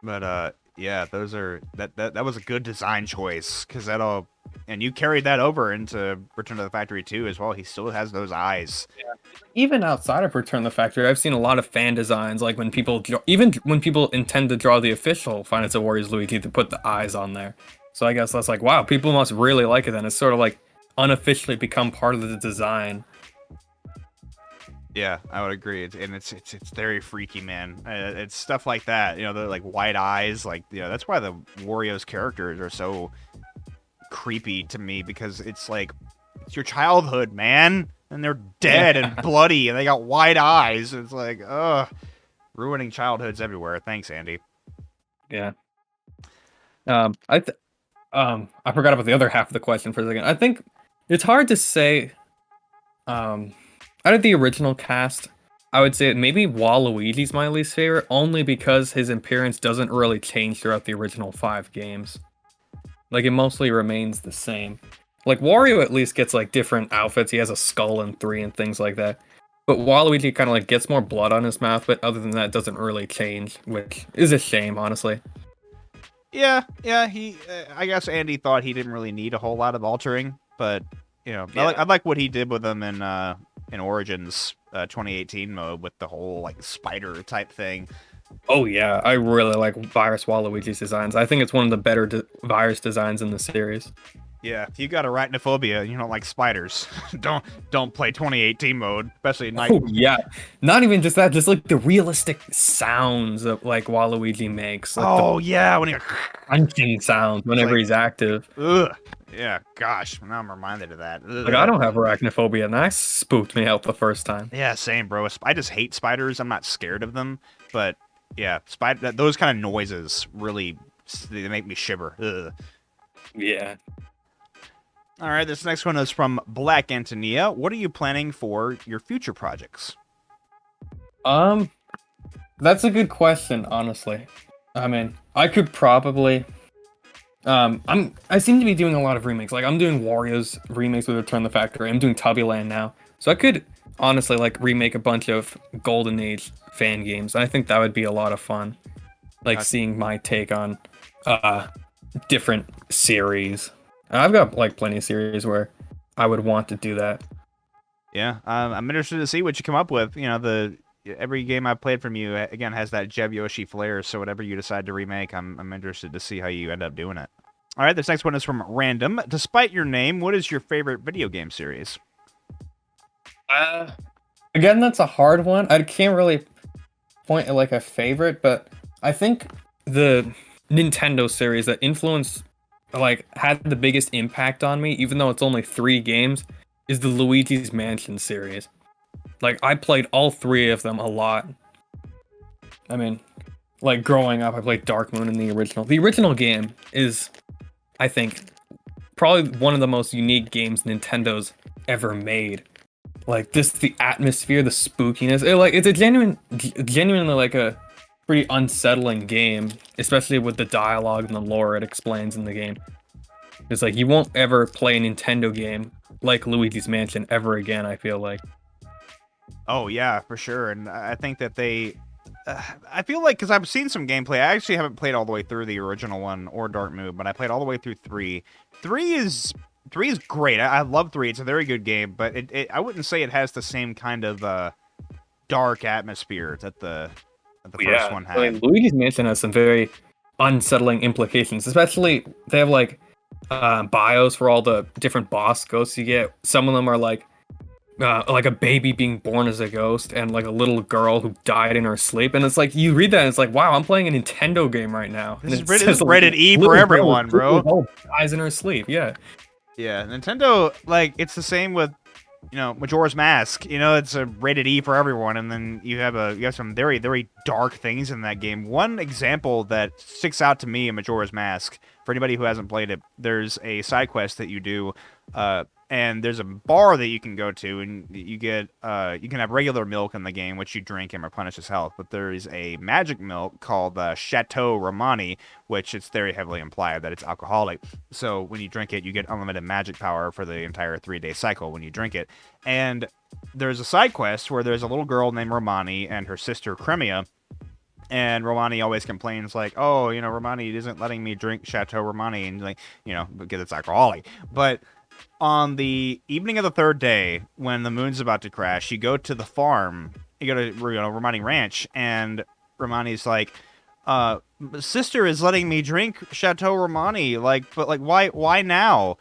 But yeah, those are that was a good design choice, because that'll. And you carried that over into Return to the Factory 2 as well. He still has those eyes. Yeah. Even outside of Return to the Factory, I've seen a lot of fan designs, like when people even when people intend to draw the official Five Nights at Wario's Luigi, to put the eyes on there. So I guess that's like, wow, people must really like it then. It's sort of like unofficially become part of the design. Yeah, I would agree. It's very freaky, man. It's stuff like that. You know, they're like white eyes. Like, you know, that's why the Wario's characters are so creepy to me, because it's like, it's your childhood, man, and they're dead and bloody, and they got white eyes. It's like, ugh, ruining childhoods everywhere. Thanks, Andy. Yeah. I forgot about the other half of the question for a second. I think it's hard to say. Out of the original cast, I would say maybe Waluigi's my least favorite, only because his appearance doesn't really change throughout the original 5 games. Like, it mostly remains the same. Like, Wario at least gets, like, different outfits. He has a skull in 3 and things like that. But Waluigi kind of, like, gets more blood on his mouth, but other than that, doesn't really change, which is a shame, honestly. Yeah, I guess Andy thought he didn't really need a whole lot of altering, but, you know, yeah. I like what he did with him in Origins 2018 mode, with the whole, like, spider type thing. Oh yeah, I really like Virus Waluigi's designs. I think it's one of the better virus designs in the series. Yeah, if you got arachnophobia and you don't like spiders, don't play 2018 mode, especially at night. Oh yeah, not even just that, just like the realistic sounds that like Waluigi makes. Like yeah, when he crunching sounds whenever he's active. Ugh. Yeah, gosh, now I'm reminded of that. Ugh. Like, I don't have arachnophobia, and that spooked me out the first time. Yeah, same, bro. I just hate spiders. I'm not scared of them, but yeah, those kind of noises really, they make me shiver. Ugh. Yeah. All right, this next one is from Black Antonia. What are you planning for your future projects? That's a good question, honestly. I mean, I could probably I seem to be doing a lot of remakes. Like, I'm doing Wario's remakes with Return to the Factory. I'm doing Tubby Land now. So I could honestly like remake a bunch of Golden Age fan games. I think that would be a lot of fun. Like, seeing my take on different series. I've got like plenty of series where I would want to do that. Yeah, I'm interested to see what you come up with. You know, every game I've played from you again has that Jeb Yoshi flair. So whatever you decide to remake, I'm interested to see how you end up doing it. All right, this next one is from Random. Despite your name, what is your favorite video game series? Again, that's a hard one. I can't really point at like a favorite, but I think the Nintendo series that influenced, like, had the biggest impact on me, even though it's only 3 games, is the Luigi's Mansion series. Like, I played all 3 of them a lot. I mean, like, growing up, I played Dark Moon in the original. The original game is, I think, probably one of the most unique games Nintendo's ever made. Like, just the atmosphere, the spookiness. It's a genuinely like a pretty unsettling game, especially with the dialogue and the lore it explains in the game. It's like you won't ever play a Nintendo game like Luigi's Mansion ever again, I feel like. Oh yeah, for sure. And I think that I feel like, because I've seen some gameplay. I actually haven't played all the way through the original one or Dark Moon, but I played all the way through 3. 3 is great. I love 3. It's a very good game, but I wouldn't say it has the same kind of dark atmosphere that the first one had. I mean, Luigi's Mansion has some very unsettling implications, especially they have like bios for all the different boss ghosts you get. Some of them are like a baby being born as a ghost and like a little girl who died in her sleep, and it's like you read that and it's like, wow, I'm playing a Nintendo game right now. This is rated E for everyone, bro. Dies in her sleep, yeah. Nintendo, like, it's the same with, Majora's Mask. It's a rated E for everyone, and then you have some very, very dark things in that game. One example that sticks out to me in Majora's Mask, for anybody who hasn't played it, there's a side quest that you do, and there's a bar that you can go to, and you can have regular milk in the game, which you drink and replenishes health. But there is a magic milk called Chateau Romani, which it's very heavily implied that it's alcoholic. So when you drink it, you get unlimited magic power for the entire 3-day cycle when you drink it. And there's a side quest where there's a little girl named Romani and her sister Cremia. And Romani always complains like, oh, Romani isn't letting me drink Chateau Romani, and like, because it's alcoholic. But on the evening of the 3rd day, when the moon's about to crash, you go to the farm, you go to Romani Ranch, and Romani's like, sister is letting me drink Chateau Romani, but why now?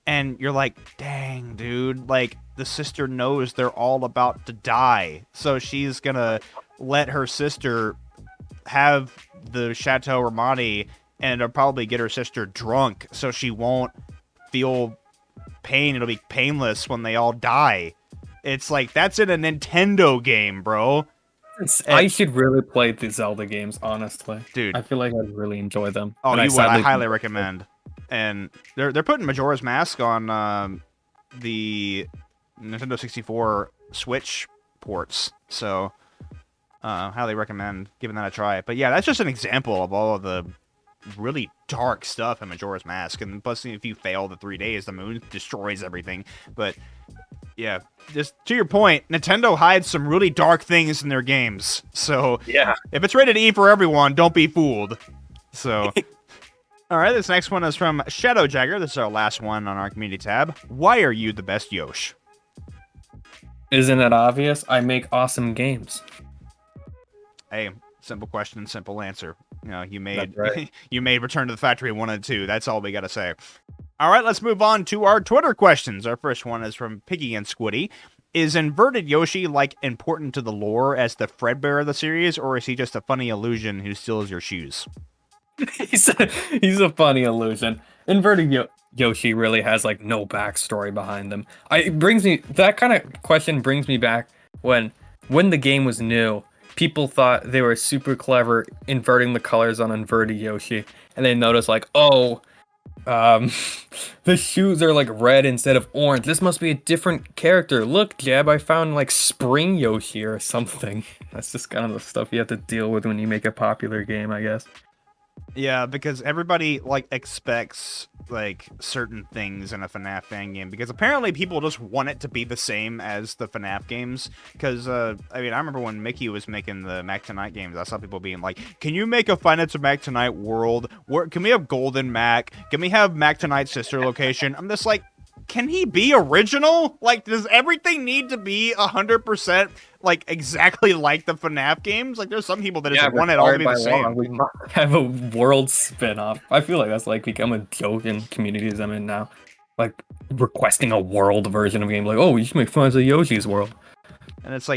And you're like, dang, dude, like, the sister knows they're all about to die, so she's gonna let her sister have the Chateau Romani, and it'll probably get her sister drunk, so she won't feel pain. It'll be painless when they all die. It's like, that's in a Nintendo game, bro. I should really play the Zelda games, honestly. Dude, I feel like I'd really enjoy them. Oh, you would. I highly recommend. And they're putting Majora's Mask on the Nintendo 64 Switch ports, so highly recommend giving that a try. But yeah, that's just an example of all of the really dark stuff in Majora's Mask. And plus, if you fail the 3 days, the moon destroys everything. But yeah, just to your point, Nintendo hides some really dark things in their games. So yeah, if it's rated E for everyone, don't be fooled. So all right, this next one is from Shadow Jagger. This is our last one on our community tab. Why are you the best Yosh? Isn't it obvious? I make awesome games. Hey, simple question, simple answer. You made right. You made Return to the Factory 1 and 2. That's all we got to say. All right, let's move on to our Twitter questions. Our first one is from Piggy and Squiddy. Is inverted Yoshi important to the lore as the Fredbear of the series, or is he just a funny illusion who steals your shoes? he's a funny illusion. Inverted Yoshi really has no backstory behind them. That kind of question brings me back when the game was new. People thought they were super clever inverting the colors on inverted Yoshi, and they noticed the shoes are red instead of orange. This must be a different character. Look, Jeb, I found Spring Yoshi or something. That's just kind of the stuff you have to deal with when you make a popular game, I guess. Yeah, because everybody expects certain things in a FNAF fan game, because apparently people just want it to be the same as the FNAF games. Because I remember when Mickey was making the Mac Tonight games, I saw people being like, "Can you make a Five Nights at Mac Tonight world? Can we have Golden Mac? Can we have Mac Tonight's sister location?" I'm just like, can he be original? Does everything need to be 100% exactly like the FNAF games? There's some people that just want it all to be the same. We might have a world spin-off. I feel like that's become a joke in communities I'm in now. Requesting a world version of a game. Oh, you should make fun of Yoshi's world. And it's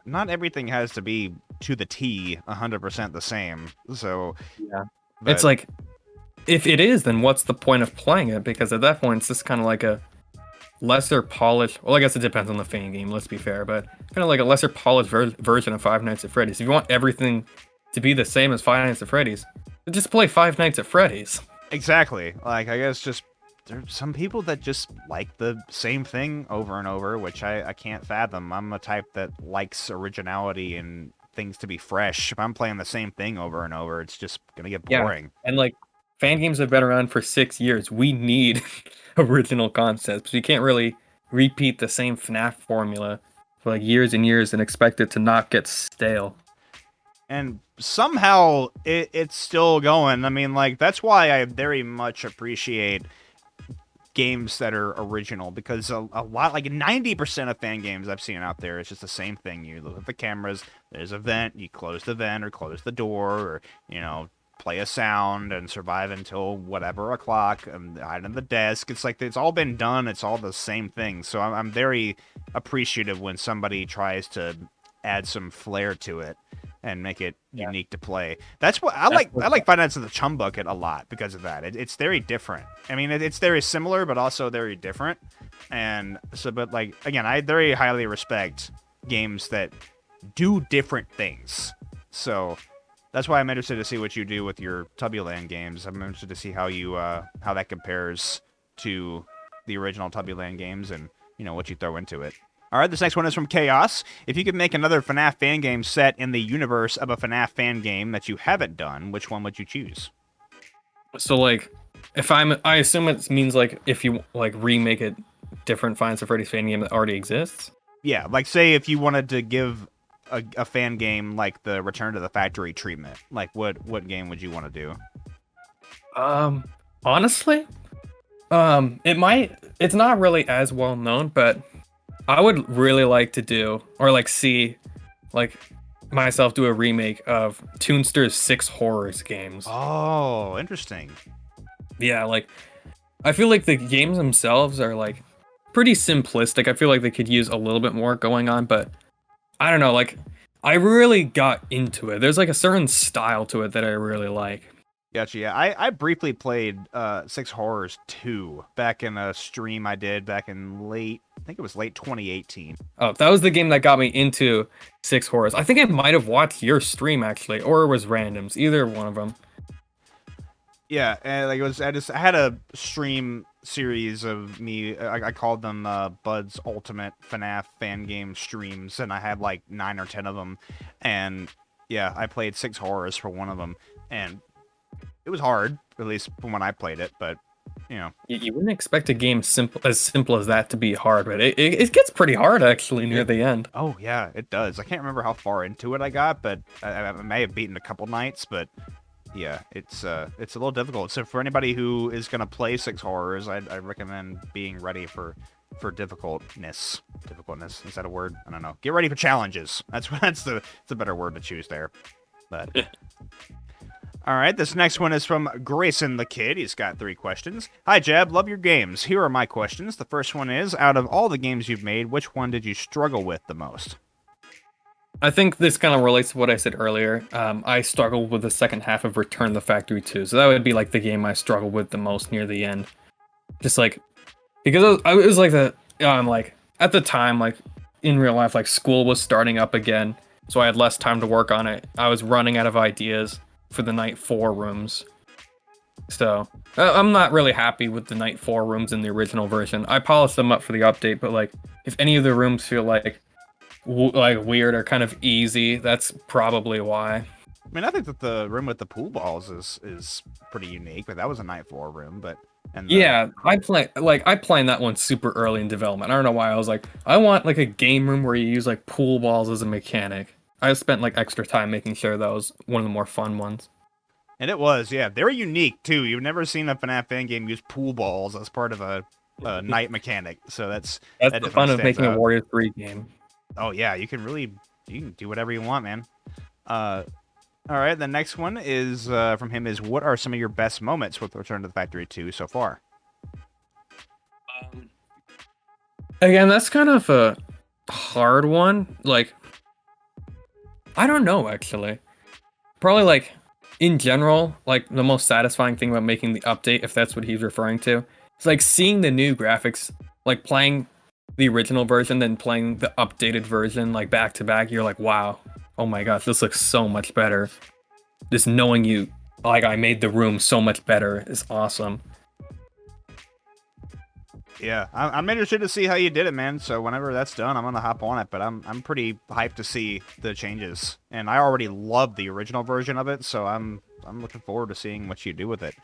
not everything has to be to the T 100% the same. So yeah, it's if it is, then what's the point of playing it? Because at that point, it's just kind of a lesser polished. Well, I guess it depends on the fan game. Let's be fair, but kind of a lesser polished version of Five Nights at Freddy's. If you want everything to be the same as Five Nights at Freddy's, then just play Five Nights at Freddy's. Exactly. I guess just there's some people that just like the same thing over and over, which I can't fathom. I'm a type that likes originality and things to be fresh. If I'm playing the same thing over and over, it's just gonna get Yeah, boring. and like fan games have been around for 6 years. We need original concepts. We can't really repeat the same FNAF formula for like years and years and expect it to not get stale. And somehow it's still going. I mean, like, that's why I very much appreciate games that are original, because a lot, like 90% of fan games I've seen out there, it's just the same thing. You look at the cameras, there's a vent, you close the vent or close the door, or, you know, play a sound and survive until whatever o'clock and hide in the desk. It's like, it's all been done. It's all the same thing. So I'm very appreciative when somebody tries to add some flair to it and make it unique to play. That's what I like. I like Five Nights at the Chum Bucket a lot because of that. It's very different. I mean, it's very similar, but also very different. And so, but like, again, I very highly respect games that do different things. So that's why I'm interested to see what you do with your Tubbyland games. I'm interested to see how you how that compares to the original Tubbyland games, and, you know, what you throw into it. All right, this next one is from Chaos. If you could make another FNAF fan game set in the universe of a FNAF fan game that you haven't done, which one would you choose? So like, I assume it means like if you like remake a different Five Nights at Freddy's fan game that already exists. Yeah, like say if you wanted to give a fan game like the Return to the Factory treatment, like what game would you want to do? Honestly, it's not really as well known, but I would really like to do, or like see, like myself do a remake of Toonster's 6 Horrors games. Oh, interesting. Yeah, like I feel like the games themselves are like pretty simplistic. I feel like they could use a little bit more going on, but I don't know, like I really got into it. There's like a certain style to it that I really like. Gotcha. Yeah, I briefly played 6 Horrors 2 back in a stream I did back in I think it was late 2018. Oh, that was the game that got me into 6 Horrors. I think I might have watched your stream actually, or it was randoms, either one of them. Yeah, and like I had a stream series of me. I called them Bud's Ultimate FNAF fan game streams, and I had like 9 or 10 of them. And yeah, I played 6 Horrors for one of them, and it was hard, at least from when I played it. But you know, You wouldn't expect a game simple as that to be hard, but it gets pretty hard actually near the end. oh yeah, it does. I can't remember how far into it I got, but I may have beaten a couple nights. But yeah, it's a little difficult. So for anybody who is gonna play 6 Horrors, I recommend being ready for difficultness. Difficultness, is that a word? I don't know. Get ready for challenges. That's the better word to choose there. But all right, this next one is from Grayson the Kid. He's got 3 questions. Hi, Jeb. Love your games. Here are my questions. The first one is, out of all the games you've made, which one did you struggle with the most? I think this kind of relates to what I said earlier. I struggled with the second half of Return to the Factory 2, so that would be like the game I struggled with the most near the end. Just like, because it was like like at the time, like in real life, like school was starting up again, so I had less time to work on it. I was running out of ideas for the Night 4 rooms. So I'm not really happy with the Night 4 rooms in the original version. I polished them up for the update, but like if any of the rooms feel like weird or kind of easy, that's probably why. I mean, I think that the room with the pool balls is pretty unique, but that was a Night 4 room. But yeah, I planned that one super early in development. I don't know why. I was like, I want like a game room where you use like pool balls as a mechanic. I spent like extra time making sure that was one of the more fun ones. And it was, yeah. They were unique, too. You've never seen a FNAF fan game use pool balls as part of a night mechanic. So that's the fun of making a Warrior 3 game. Oh, yeah. You can do whatever you want, man. All right. The next one is from him is, what are some of your best moments with Return to the Factory 2 so far? Again, that's kind of a hard one. Like, I don't know, actually. Probably, like, in general, like, the most satisfying thing about making the update, if that's what he's referring to, it's like seeing the new graphics, like, playing the original version, then playing the updated version, like, back to back. You're like, wow, oh my gosh, this looks so much better. Just knowing I made the room so much better is awesome. Yeah, I'm interested to see how you did it, man. So whenever that's done, I'm gonna hop on it. But I'm pretty hyped to see the changes, and I already love the original version of it. So I'm looking forward to seeing what you do with it.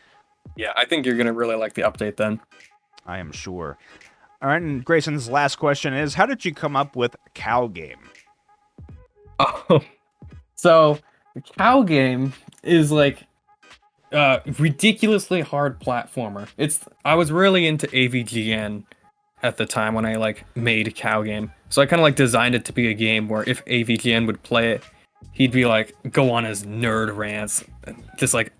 Yeah, I think you're gonna really like the update then. I am sure. All right, and Grayson's last question is: how did you come up with cow game? Oh, so the cow game is like ridiculously hard platformer. I was really into AVGN at the time when I like made cow game. So I kind of like designed it to be a game where if AVGN would play it, he'd be like go on his nerd rants, just like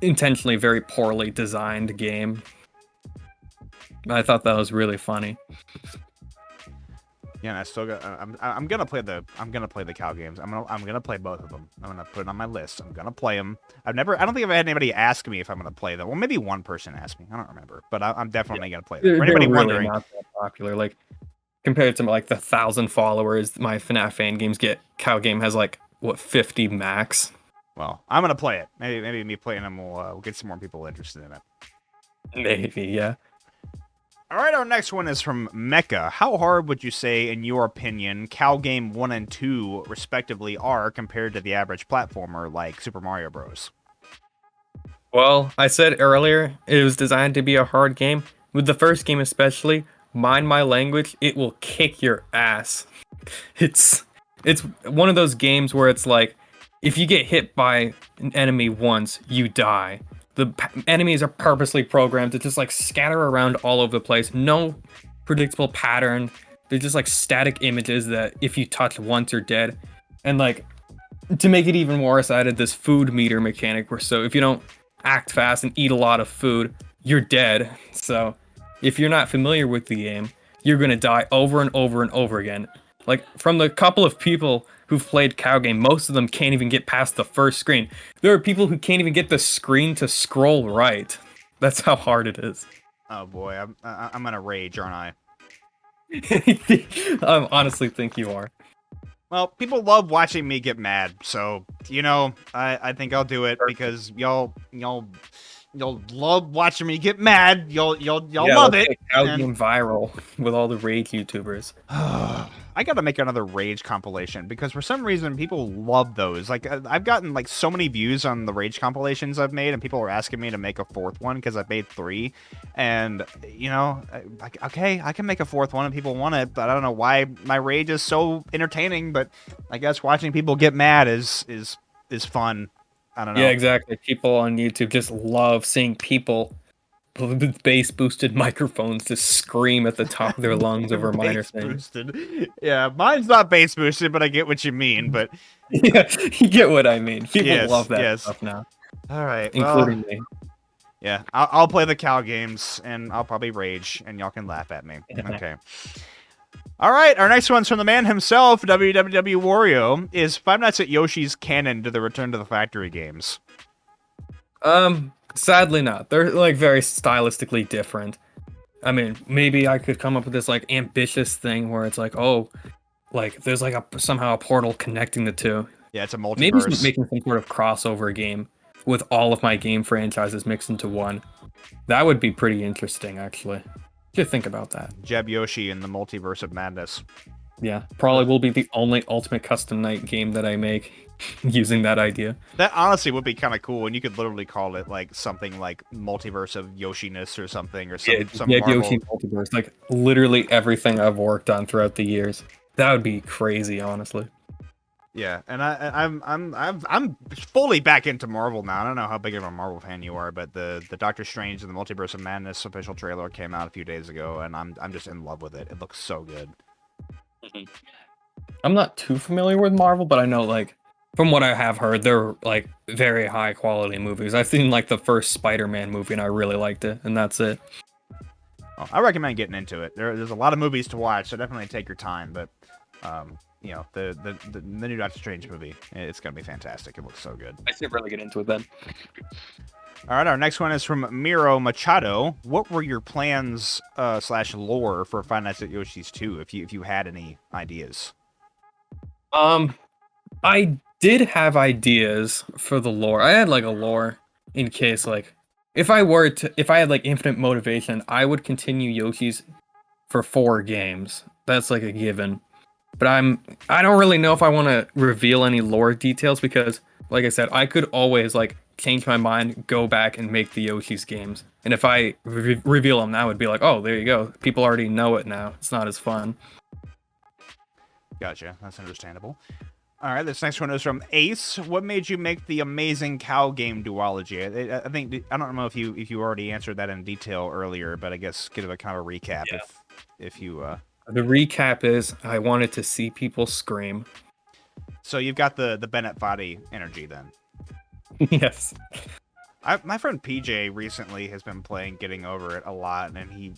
intentionally very poorly designed game. I thought that was really funny. Yeah, and I still got. I'm gonna play the cow games. I'm gonna play both of them. I'm gonna put it on my list. I'm gonna play them. I don't think I've had anybody ask me if I'm gonna play them. Well, maybe one person asked me. I don't remember, but I'm definitely gonna play them. For They're anybody really wondering, not that popular. Like compared to like the 1,000 followers my FNAF fan games get, cow game has like what 50 max. well, I'm gonna play it. Maybe me playing them will get some more people interested in it. Maybe, yeah. All right, our next one is from Mecha. How hard would you say, in your opinion, Cow Game 1 and 2, respectively, are compared to the average platformer like Super Mario Bros.? Well, I said earlier it was designed to be a hard game. With the first game especially, mind my language, it will kick your ass. It's one of those games where it's like if you get hit by an enemy once, you die. The enemies are purposely programmed to just like scatter around all over the place. No predictable pattern. They're just like static images that if you touch once, you're dead. And like to make it even worse, I added this food meter mechanic where so if you don't act fast and eat a lot of food, you're dead. So if you're not familiar with the game, you're gonna die over and over and over again. Like from the couple of people who've played cow game, most of them can't even get past the first screen. There are people who can't even get the screen to scroll right. That's how hard it is. Oh boy, I'm gonna rage, aren't I? I honestly think you are. Well, people love watching me get mad, so I think I'll do it because y'all love watching me get mad. Y'all love it. Cow game viral with all the rage YouTubers. I gotta make another rage compilation because for some reason people love those. Like I've gotten like so many views on the rage compilations I've made, and people are asking me to make a fourth one because I've made 3. And okay, I can make a fourth one if people want it, but I don't know why my rage is so entertaining. But I guess watching people get mad is fun. I don't know. Yeah, exactly. People on YouTube just love seeing people with bass boosted microphones just scream at the top of their lungs over minor things. Yeah, mine's not bass boosted, but I get what you mean. But yeah, you get what I mean. People love that stuff now. All right, including me. Yeah, I'll play the cow games, and I'll probably rage, and y'all can laugh at me. Okay. All right, our next one's from the man himself, www Wario. Is Five Nights at Yoshi's canon to the Return to the Factory games? Sadly not. They're like very stylistically different. I mean, maybe I could come up with this like ambitious thing where it's like, oh, like there's like somehow a portal connecting the two. Yeah, it's a multiverse. Maybe making some sort of crossover game with all of my game franchises mixed into one. That would be pretty interesting, actually. Just think about that. Jeb Yoshi in the Multiverse of Madness. Yeah, probably will be the only Ultimate Custom Night game that I make using that idea. That honestly would be kind of cool, and you could literally call it like something like Multiverse of Yoshiness or something, or some Marvel... Yoshi Multiverse, like literally everything I've worked on throughout the years. That would be crazy, honestly. Yeah, and I'm fully back into Marvel now. I don't know how big of a Marvel fan you are, but the Doctor Strange and the Multiverse of Madness official trailer came out a few days ago, and I'm just in love with it. It looks so good. I'm not too familiar with Marvel, but I know like from what I have heard, they're like very high quality movies. I've seen like the first Spider-Man movie, and I really liked it, and that's it. Well, I recommend getting into it. There's a lot of movies to watch, so definitely take your time. But the new Doctor Strange movie, it's gonna be fantastic. It looks so good. I should really get into it then. All right, our next one is from Miro Machado. What were your plans / lore for Five Nights at Yoshi's 2, if you had any ideas? I did have ideas for the lore. I had like a lore in case like if I had like infinite motivation, I would continue Yoshi's for 4 games. That's like a given. But I don't really know if I want to reveal any lore details because, like I said, I could always like change my mind, go back and make the Yoshi's games. And if I reveal them now, it'd be like, oh, there you go. People already know it now. It's not as fun. Gotcha. That's understandable. All right, this next one is from Ace. What made you make the amazing cow game duology? I think I don't know if you already answered that in detail earlier, but I guess give a kind of a recap if you. The recap is I wanted to see people scream. So you've got the Bennett Foddy energy then. Yes. My friend PJ recently has been playing Getting Over It a lot, and he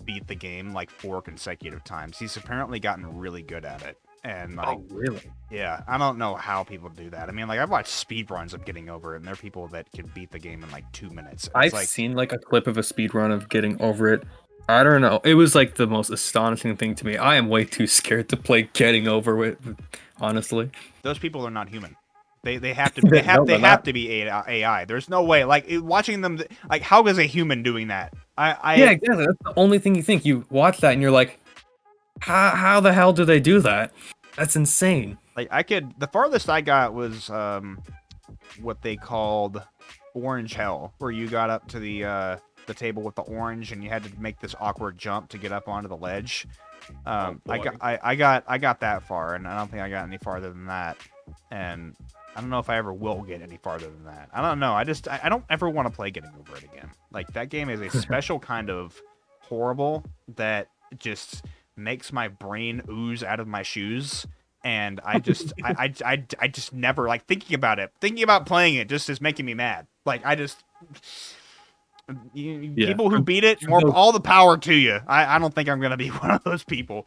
beat the game like 4 consecutive times. He's apparently gotten really good at it. And like, oh, really? Yeah, I don't know how people do that. I mean, like I've watched speedruns of Getting Over It, and there are people that can beat the game in like 2 minutes. I've seen like a clip of a speedrun of Getting Over It. I don't know. It was like the most astonishing thing to me. I am way too scared to play Getting Over It, honestly. Those people are not human. They have to have to be AI. There's no way. Like watching them, like how is a human doing that? Yeah, exactly. That's the only thing you think. You watch that and you're like, how the hell do they do that? That's insane. Like the farthest I got was what they called Orange Hell, where you got up to the table with the orange and you had to make this awkward jump to get up onto the ledge. I got that far, and I don't think I got any farther than that. And I don't know if I ever will get any farther than that. I don't know. I don't ever want to play Getting Over It again. Like that game is a special kind of horrible that just makes my brain ooze out of my shoes. And I just I just never like thinking about playing it just is making me mad. Like I just people who beat it, all the power to you. I don't think I'm gonna be one of those people.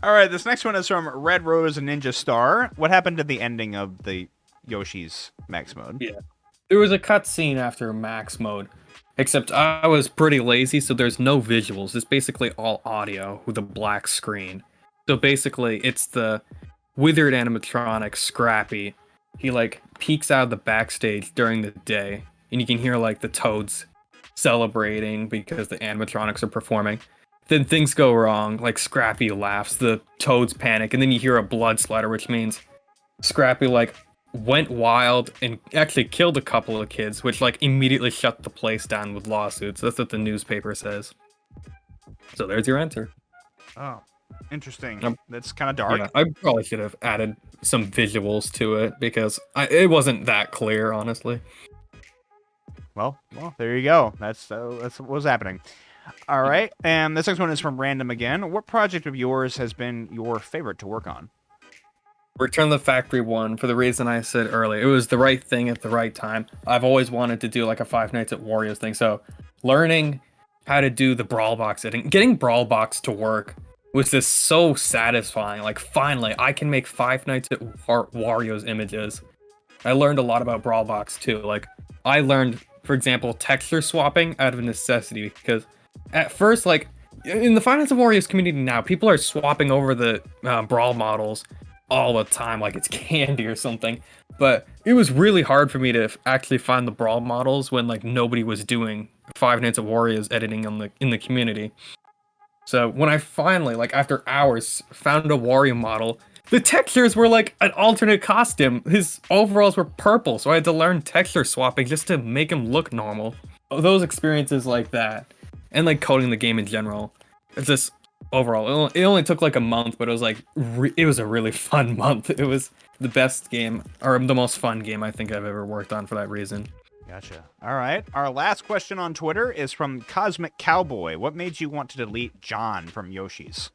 All right, this next one is from Red Rose and Ninja Star. What happened to the ending of the Yoshi's Max Mode? Yeah, there was a cutscene after Max Mode, except I was pretty lazy, so there's no visuals. It's basically all audio with a black screen. So basically, it's the withered animatronic Scrappy. He like peeks out of the backstage during the day, and you can hear like the toads celebrating because the animatronics are performing. Then things go wrong, like Scrappy laughs, the toads panic, and then you hear a blood splatter, which means Scrappy like went wild and actually killed a couple of kids, which like immediately shut the place down with lawsuits. That's what the newspaper says. So there's your answer. Oh, interesting. That's kind of dark. Yeah, I probably should have added some visuals to it because it wasn't that clear, honestly. Well, there you go. That's what was happening. All right, and this next one is from Random again. What project of yours has been your favorite to work on? Return the Factory 1 for the reason I said earlier. It was the right thing at the right time. I've always wanted to do like a Five Nights at Wario's thing, so learning how to do the Brawl Box editing, getting Brawl Box to work was just so satisfying. Like finally, I can make Five Nights at Wario's images. I learned a lot about Brawl Box too. Like I learned, for example, texture swapping out of necessity because at first, like, in the Five Nights at Wario's community now, people are swapping over the Brawl models all the time, like it's candy or something. But it was really hard for me to actually find the Brawl models when, like, nobody was doing Five Nights at Wario's editing in the community. So when I finally, like, after hours, found a Wario model, the textures were, like, an alternate costume. His overalls were purple, so I had to learn texture swapping just to make him look normal. Those experiences like that. And like coding the game in general, it's just overall. It only took like a month, but it was like it was a really fun month. It was the best game or the most fun game I think I've ever worked on for that reason. Gotcha. All right. Our last question on Twitter is from Cosmic Cowboy. What made you want to delete John from Yoshi's?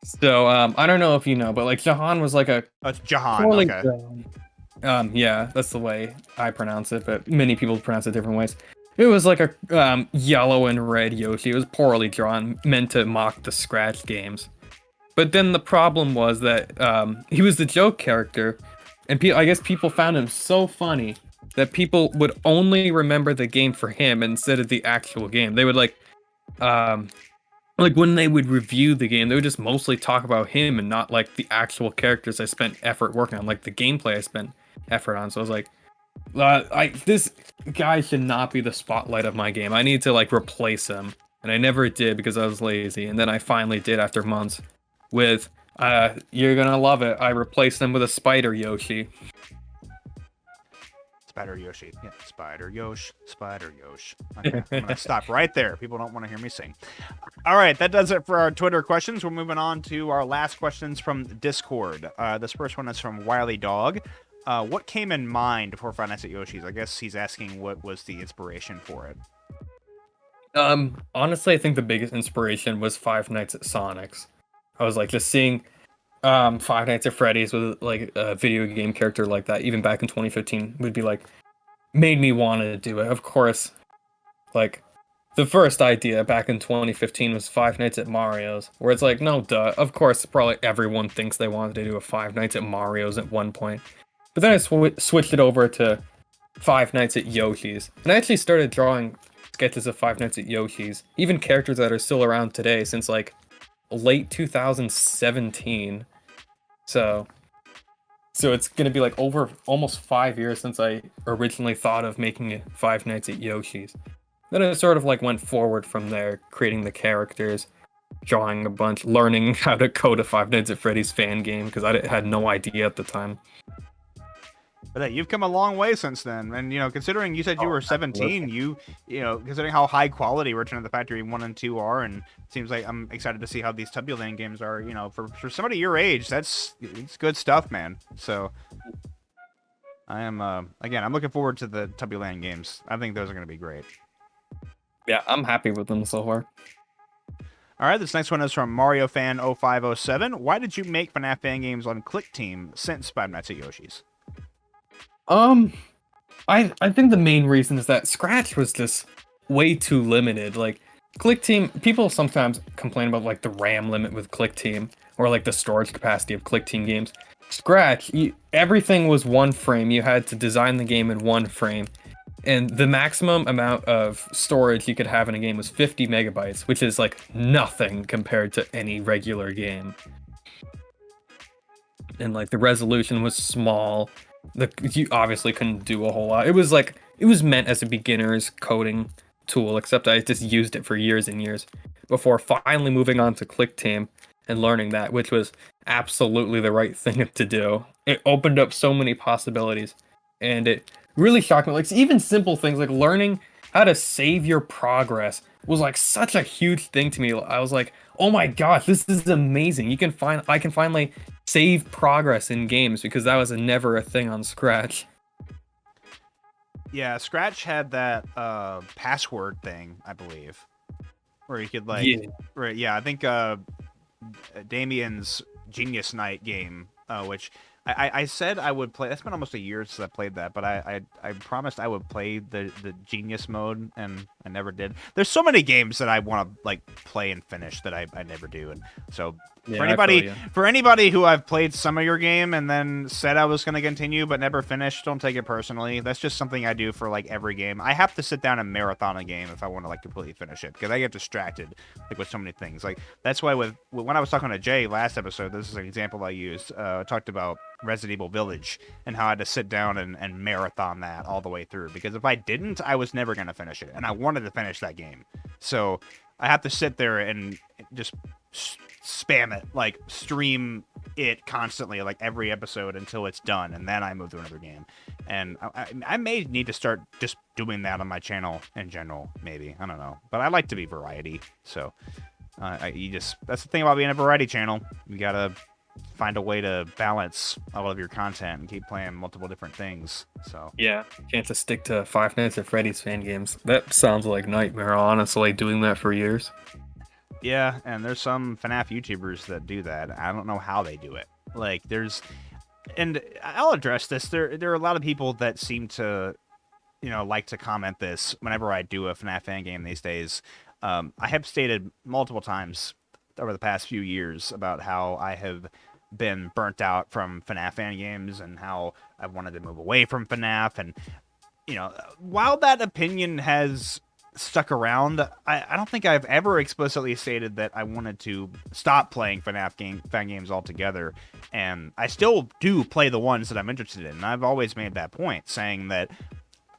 So I don't know if you know, but like Jahan was like a. Oh, it's Jahan. Okay. Yeah, that's the way I pronounce it, but many people pronounce it different ways. It was like a yellow and red Yoshi. It was poorly drawn, meant to mock the Scratch games. But then the problem was that he was the joke character, and I guess people found him so funny that people would only remember the game for him instead of the actual game. They would like when they would review the game, they would just mostly talk about him and not like the actual characters I spent effort working on, like the gameplay I spent effort on. So I was like, This guy should not be the spotlight of my game. I need to like replace him, and I never did because I was lazy. And then I finally did after months. With you're gonna love it. I replaced him with a spider Yoshi. Spider Yoshi. Yeah, Spider Yoshi. Spider Yoshi. Okay, I'm going to stop right there. People don't want to hear me sing. All right, that does it for our Twitter questions. We're moving on to our last questions from Discord. This first one is from Wiley Dog. What came in mind for Five Nights at Yoshi's? I guess he's asking what was the inspiration for it. Honestly, I think the biggest inspiration was Five Nights at Sonic's. I was like just seeing Five Nights at Freddy's with like a video game character like that, even back in 2015, would be like made me want to do it. Of course, like the first idea back in 2015 was Five Nights at Mario's, where it's like, no, duh. Of course, probably everyone thinks they wanted to do a Five Nights at Mario's at one point. But then I switched it over to Five Nights at Yoshi's, and I actually started drawing sketches of Five Nights at Yoshi's, even characters that are still around today since like late 2017. So it's gonna be like over almost 5 years since I originally thought of making it Five Nights at Yoshi's. Then it sort of like went forward from there, creating the characters, drawing a bunch, learning how to code a Five Nights at Freddy's fan game because I had no idea at the time. But hey, you've come a long way since then, and considering you said you were 17, considering how high quality Return of the Factory 1 and 2 are, and it seems like I'm excited to see how these Tubby Land games are. For somebody your age, it's good stuff, man. So I am again, I'm looking forward to the Tubby Land games. I think those are going to be great. Yeah, I'm happy with them so far. All right, this next one is from Mario Fan 0507. Why did you make FNAF fan games on Click Team since Five Nights at Yoshi's? I think the main reason is that Scratch was just way too limited. Like Click Team, people sometimes complain about like the RAM limit with Click Team or like the storage capacity of Click Team games. Scratch, everything was one frame. You had to design the game in one frame, and the maximum amount of storage you could have in a game was 50 megabytes, which is like nothing compared to any regular game. And like the resolution was small. You obviously couldn't do a whole lot. It was meant as a beginner's coding tool, except I just used it for years and years before finally moving on to Click Team and learning that, which was absolutely the right thing to do. It opened up so many possibilities, and it really shocked me. Like even simple things like learning how to save your progress was like such a huge thing to me. I was like, oh my gosh, this is amazing. I can finally save progress in games because that was never a thing on Scratch. Yeah, Scratch had that password thing, I believe, where you could like, I think Damien's Genius Night game, which I said I would play. That's been almost a year since I played that, but I promised I would play the Genius mode, and I never did. There's so many games that I want to like play and finish that I never do, and so for anybody who I've played some of your game and then said I was going to continue but never finished, don't take it personally. That's just something I do for like every game. I have to sit down and marathon a game if I want to like completely finish it because I get distracted like with so many things. Like that's why when I was talking to Jay last episode, this is an example I used. I talked about Resident Evil Village and how I had to sit down and marathon that all the way through because if I didn't, I was never going to finish it, and I wanted to finish that game. So I have to sit there and just spam it, like stream it constantly, like every episode until it's done, and then I move to another game. And I may need to start just doing that on my channel in general, maybe. I don't know, but I like to be variety. So that's the thing about being a variety channel. You gotta find a way to balance all of your content and keep playing multiple different things. So yeah, you can't just stick to Five Nights at Freddy's fan games. That sounds like nightmare, honestly, doing that for years. Yeah, and there's some FNAF YouTubers that do that. I don't know how they do it. Like, and I'll address this. There are a lot of people that seem to, like to comment this whenever I do a FNAF fan game these days. I have stated multiple times over the past few years about how I have been burnt out from FNAF fan games and how I wanted to move away from FNAF. And, while that opinion has stuck around. I don't think I've ever explicitly stated that I wanted to stop playing fan games altogether, and I still do play the ones that I'm interested in. And I've always made that point, saying that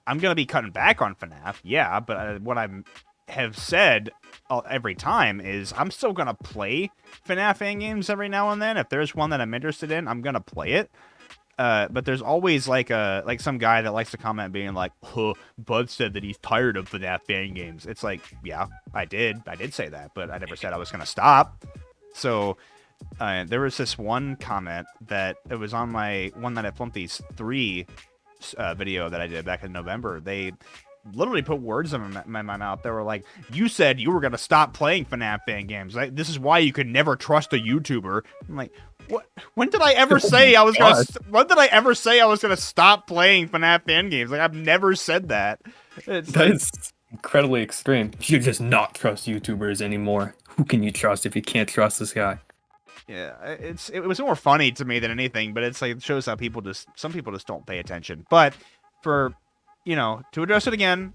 I'm going to be cutting back on FNAF, yeah, but what I have said every time is I'm still going to play FNAF fan games every now and then. If there's one that I'm interested in, I'm going to play it. But there's always like some guy that likes to comment being like, huh, Bud said that he's tired of FNAF fan games. It's like, yeah, I did say that, but I never said I was going to stop. So there was this one comment that it was on my One Night at Flumpy's 3 video that I did back in November. They literally put words in my mouth. They were like, you said you were going to stop playing FNAF fan games. This is why you could never trust a YouTuber. I'm like, what? When did I ever say I was going to? When did I ever say I was going to stop playing FNAF fan games? Like, I've never said that. That's incredibly extreme. You just not trust YouTubers anymore. Who can you trust if you can't trust this guy? Yeah, it was more funny to me than anything, but it's like it shows how some people just don't pay attention. But to address it again,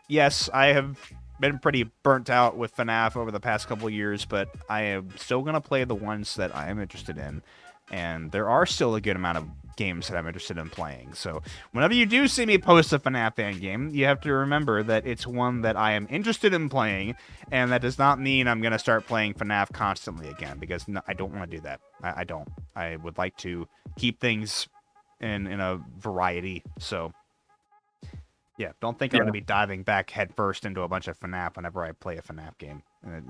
yes, I have been pretty burnt out with FNAF over the past couple of years, but I am still going to play the ones that I am interested in, and there are still a good amount of games that I'm interested in playing. So whenever you do see me post a FNAF fan game, you have to remember that it's one that I am interested in playing, and that does not mean I'm going to start playing FNAF constantly again, because I don't want to do that. I don't. I would like to keep things in a variety, so... yeah, don't think I'm going to be diving back headfirst into a bunch of FNAF whenever I play a FNAF game.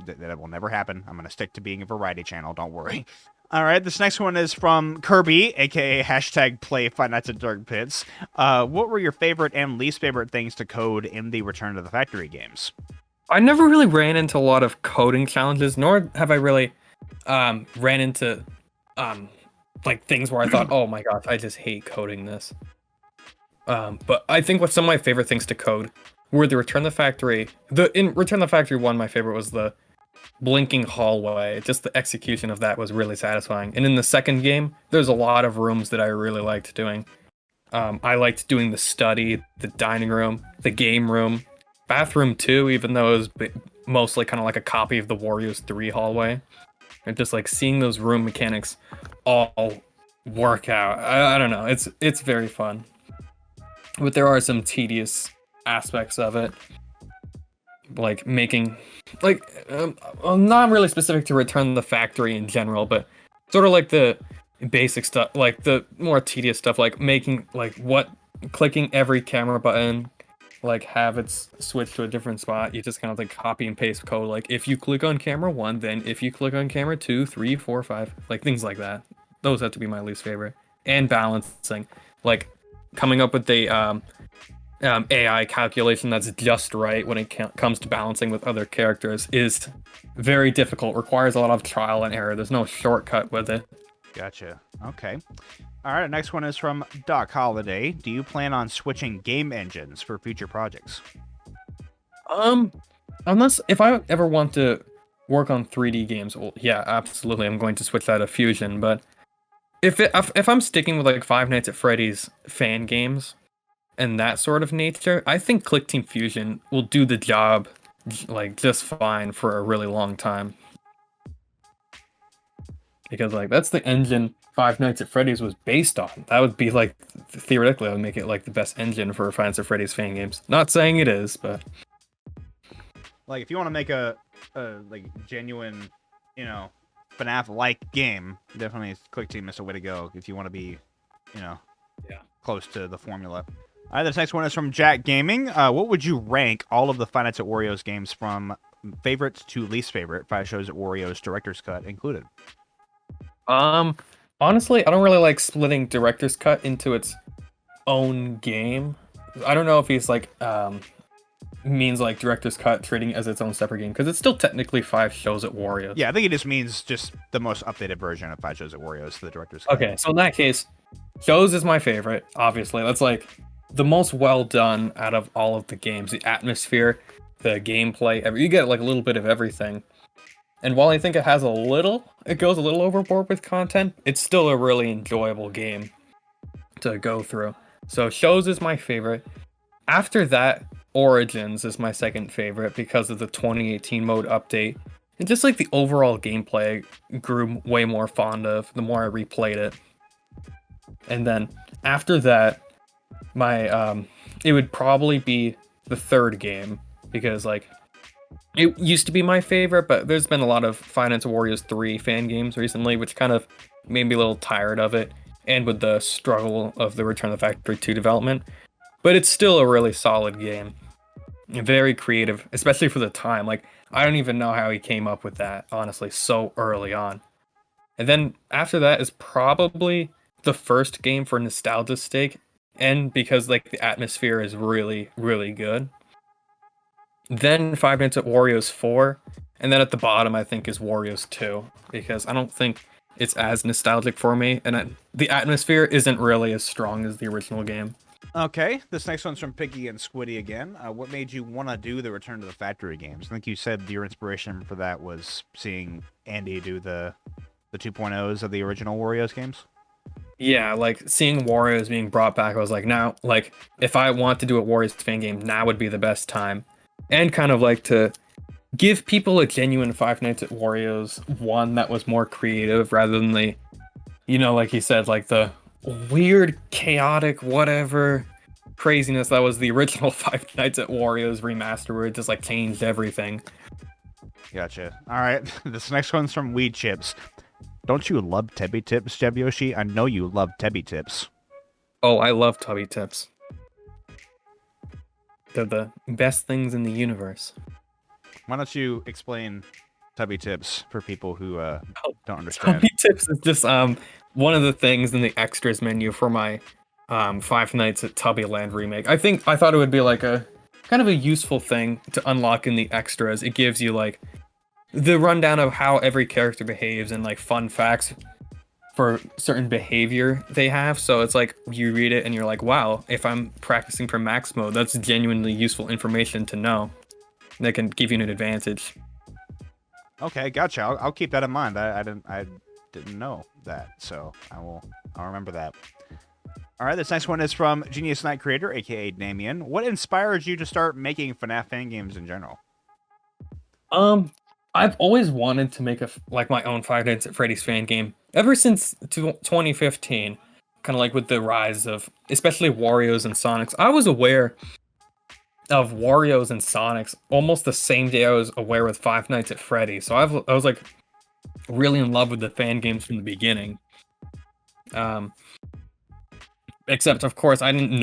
That will never happen. I'm going to stick to being a variety channel, don't worry. All right, this next one is from Kirby, a.k.a. hashtag play Five Nights at Dark Pits. What were your favorite and least favorite things to code in the Return to the Factory games? I never really ran into a lot of coding challenges, nor have I really ran into like things where I thought, oh my gosh, I just hate coding this. But I think what some of my favorite things to code were the Return the Factory. In Return the Factory 1, my favorite was the blinking hallway. Just the execution of that was really satisfying. And in the second game, there's a lot of rooms that I really liked doing. I liked doing the study, the dining room, the game room, bathroom 2, even though it was mostly kind of like a copy of the Wario's 3 hallway. And just like seeing those room mechanics all work out. I don't know. It's very fun. But there are some tedious aspects of it, like making, not really specific to Return the Factory in general, but sort of like the basic stuff, like the more tedious stuff, like making, clicking every camera button, like have it switch to a different spot. You just kind of like copy and paste code. Like if you click on camera 1, then if you click on camera 2, 3, 4, 5, like things like that. Those have to be my least favorite. And balancing, like coming up with the AI calculation that's just right when it comes to balancing with other characters is very difficult. Requires a lot of trial and error. There's no shortcut with it. Gotcha. Okay. All right. Next one is from Doc Holiday. Do you plan on switching game engines for future projects? Unless if I ever want to work on 3D games, well, yeah, absolutely, I'm going to switch that to Fusion. But if I'm sticking with like Five Nights at Freddy's fan games and that sort of nature, I think Click Team Fusion will do the job like just fine for a really long time. Because like that's the engine Five Nights at Freddy's was based on. That would be like theoretically that would make it like the best engine for Five Nights at Freddy's fan games. Not saying it is, but like if you want to make a like genuine, FNAF-like game, definitely Click Team is the way to go if you want to be, close to the formula. All right, this next one is from Jack Gaming. What would you rank all of the Five Nights at Wario's games from favorite to least favorite? Five Shows at Wario's Director's Cut included. Honestly, I don't really like splitting Director's Cut into its own game. I don't know if he's like means like Director's Cut treating it as its own separate game, because it's still technically Five Shows at Wario's. Yeah, I think it just means just the most updated version of Five Shows at Wario's, the Director's Cut. Okay, so in that case, Shows is my favorite, obviously. That's like the most well done out of all of the games. The atmosphere, the gameplay, you get like a little bit of everything. And while I think it goes a little overboard with content, it's still a really enjoyable game to go through. So Shows is my favorite. After that, Origins is my second favorite because of the 2018 mode update. And just like the overall gameplay I grew way more fond of the more I replayed it. And then after that, my it would probably be the third game because like it used to be my favorite, but there's been a lot of Five Nights at Wario's 3 fan games recently, which kind of made me a little tired of it, and with the struggle of the Return of the Factory 2 development. But it's still a really solid game. Very creative, especially for the time. Like, I don't even know how he came up with that, honestly, so early on. And then after that is probably the first game for nostalgia's sake, and because like the atmosphere is really, really good. Then Five Nights at Wario's 4, and then at the bottom I think is Wario's 2, because I don't think it's as nostalgic for me, and the atmosphere isn't really as strong as the original game. Okay, this next one's from Piggy and Squiddy again. What made you want to do the Return to the Factory games? I think you said your inspiration for that was seeing Andy do the 2.0s of the original Wario's games. Yeah, like seeing Wario's being brought back, I was like, now, like, if I want to do a Wario's fan game, now would be the best time. And kind of like to give people a genuine Five Nights at Wario's one that was more creative rather than the, like you said, like the weird, chaotic, whatever craziness that was the original Five Nights at Wario's remaster where it just like changed everything. Gotcha. All right, this next one's from Weed Chips. Don't you love Tebby Tips, Jeb Yoshi? I know you love Tebby Tips. Oh, I love Tubby Tips. They're the best things in the universe. Why don't you explain Tubby Tips for people who don't understand? Tubby Tips is just one of the things in the extras menu for my Five Nights at Tubbyland remake. I thought it would be like a kind of a useful thing to unlock in the extras. It gives you like the rundown of how every character behaves and like fun facts for certain behavior they have. So it's like you read it and you're like, wow, if I'm practicing for max mode, that's genuinely useful information to know. That can give you an advantage. Okay, gotcha. I'll keep that in mind. I didn't know that, so I'll remember that. All right, this next one is from Genius Night Creator, aka Damien. What inspired you to start making FNAF fan games in general? I've always wanted to make my own Five Nights at Freddy's fan game ever since 2015. Kind of like with the rise of especially Wario's and Sonics. I was aware of Wario's and Sonics almost the same day I was aware with Five Nights at Freddy's. So I was like really in love with the fan games from the beginning. Except of course I didn't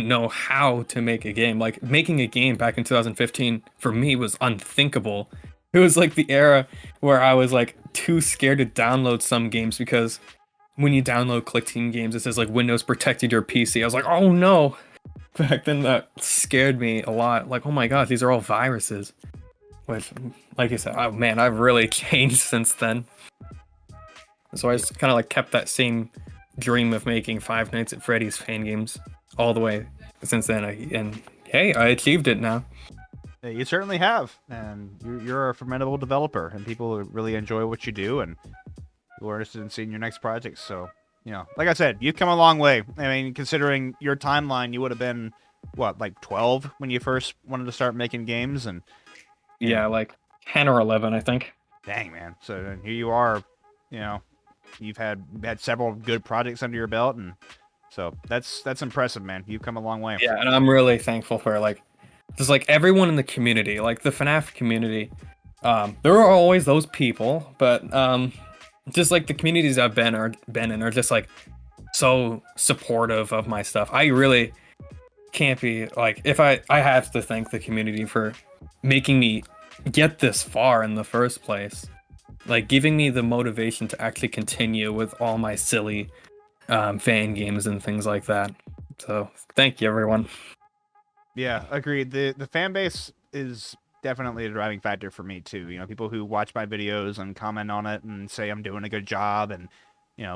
know how to make a game. Like making a game back in 2015 for me was unthinkable. It was like the era where I was like too scared to download some games because when you download Click-Team games, it says like Windows protected your PC. I was like, oh no. Back then that scared me a lot. Like, oh my god, these are all viruses. Which, like you said, oh man, I've really changed since then. So I just kind of like kept that same dream of making Five Nights at Freddy's fan games all the way since then. And hey, I achieved it now. You certainly have, and you're a formidable developer, and people really enjoy what you do, and we're interested in seeing your next project. So, like I said, you've come a long way. I mean, considering your timeline, you would have been, what, like 12 when you first wanted to start making games? And yeah, like 10 or 11, I think. Dang, man. So here you are, you've had several good projects under your belt, and so that's impressive, man. You've come a long way. Yeah, and I'm really thankful for just like everyone in the community, like the FNAF community. There are always those people, but just like the communities I've been in are just like so supportive of my stuff. I really can't be like, if I have to thank the community for making me get this far in the first place, like giving me the motivation to actually continue with all my silly fan games and things like that. So thank you, everyone. Yeah, agreed. The fan base is definitely a driving factor for me too. People who watch my videos and comment on it and say I'm doing a good job and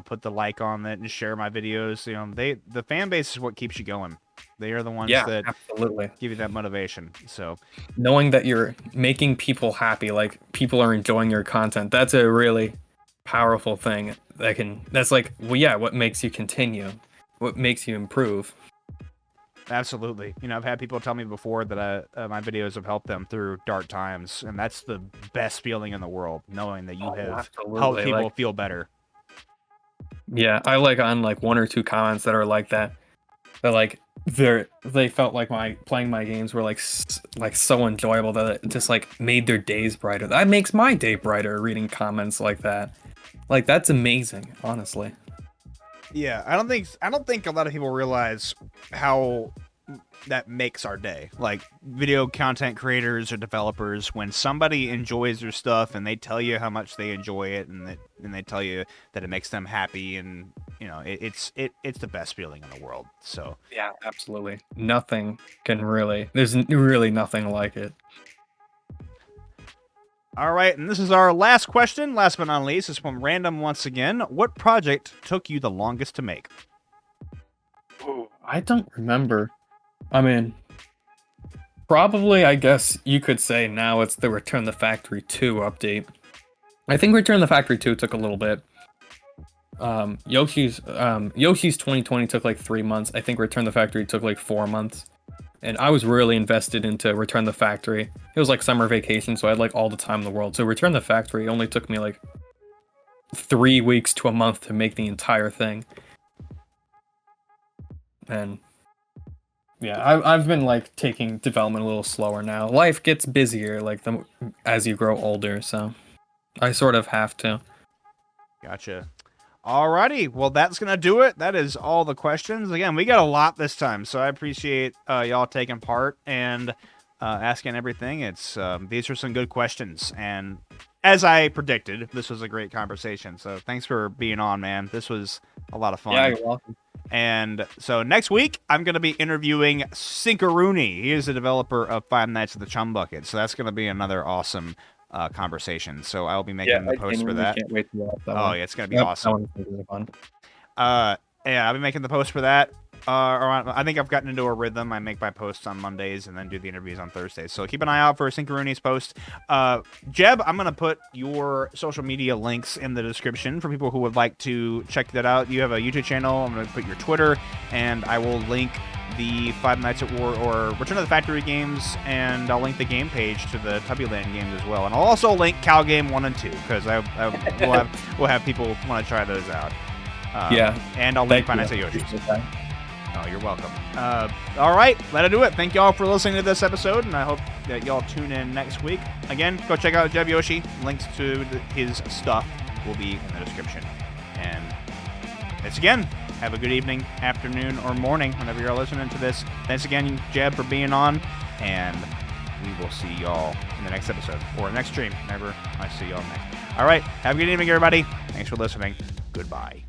put the like on it and share my videos. The fan base is what keeps you going. They are the ones that absolutely give you that motivation. So knowing that you're making people happy, like people are enjoying your content, that's a really powerful thing. That's like, well, yeah, what makes you continue, what makes you improve. Absolutely. I've had people tell me before that my videos have helped them through dark times, and that's the best feeling in the world, knowing that you have helped absolutely. people feel better. Yeah, I like on like 1 or 2 comments that are like that. That like they felt like playing my games were like so enjoyable that it just like made their days brighter. That makes my day brighter reading comments like that. Like that's amazing, honestly. Yeah, I don't think a lot of people realize how that makes our day. Like video content creators or developers, when somebody enjoys their stuff and they tell you how much they enjoy it, and they tell you that it makes them happy, and it's the best feeling in the world. So Yeah, absolutely. There's really nothing like it. all right, and this is our last question, last but not least. It's from Random once again. What project took you the longest to make? Ooh, I don't remember. I mean, probably, I guess you could say now it's the Return the Factory 2 update. I think Return the Factory 2 took a little bit. Yoshi's 2020 took like 3 months. I think Return the Factory took like 4 months. And I was really invested into Return the Factory. It was like summer vacation, so I had like all the time in the world. So Return the Factory only took me like 3 weeks to a month to make the entire thing. And yeah, I've been like taking development a little slower now. Life gets busier like as you grow older, so I sort of have to. Gotcha. Alrighty, well that's gonna do it. That is all the questions. Again, we got a lot this time, so I appreciate y'all taking part and asking everything. It's these are some good questions, and as I predicted, this was a great conversation. So thanks for being on, man. This was a lot of fun. Yeah, you're welcome. And so next week, I'm going to be interviewing Sinkaroonie. He is the developer of Five Nights at the Chum Bucket. So that's going to be another awesome conversation. So I'll be making the post for that. Can't wait to watch that Oh, one. yeah, it's going to be awesome. That one's fun. Yeah, I'll be making the post for that. I think I've gotten into a rhythm. I make my posts on Mondays and then do the interviews on Thursdays. So keep an eye out for Sinkaroonie's post. Jeb, I'm going to put your social media links in the description for people who would like to check that out. You have a YouTube channel. I'm going to put your Twitter, and I will link the Five Nights at War or Return to the Factory games, and I'll link the game page to the Tubbyland games as well. And I'll also link Cow Game 1 and 2 because we'll have people want to try those out. Yeah. And I'll link Five Nights at Yoshi's. Oh, you're welcome. All right, that'll do it. Thank y'all for listening to this episode, and I hope that y'all tune in next week. Again, go check out Jeb Yoshi. Links to his stuff will be in the description. And thanks again. Have a good evening, afternoon, or morning whenever you're listening to this. Thanks again, Jeb, for being on, and we will see y'all in the next episode or the next stream whenever I see y'all next. All right, have a good evening, everybody. Thanks for listening. Goodbye.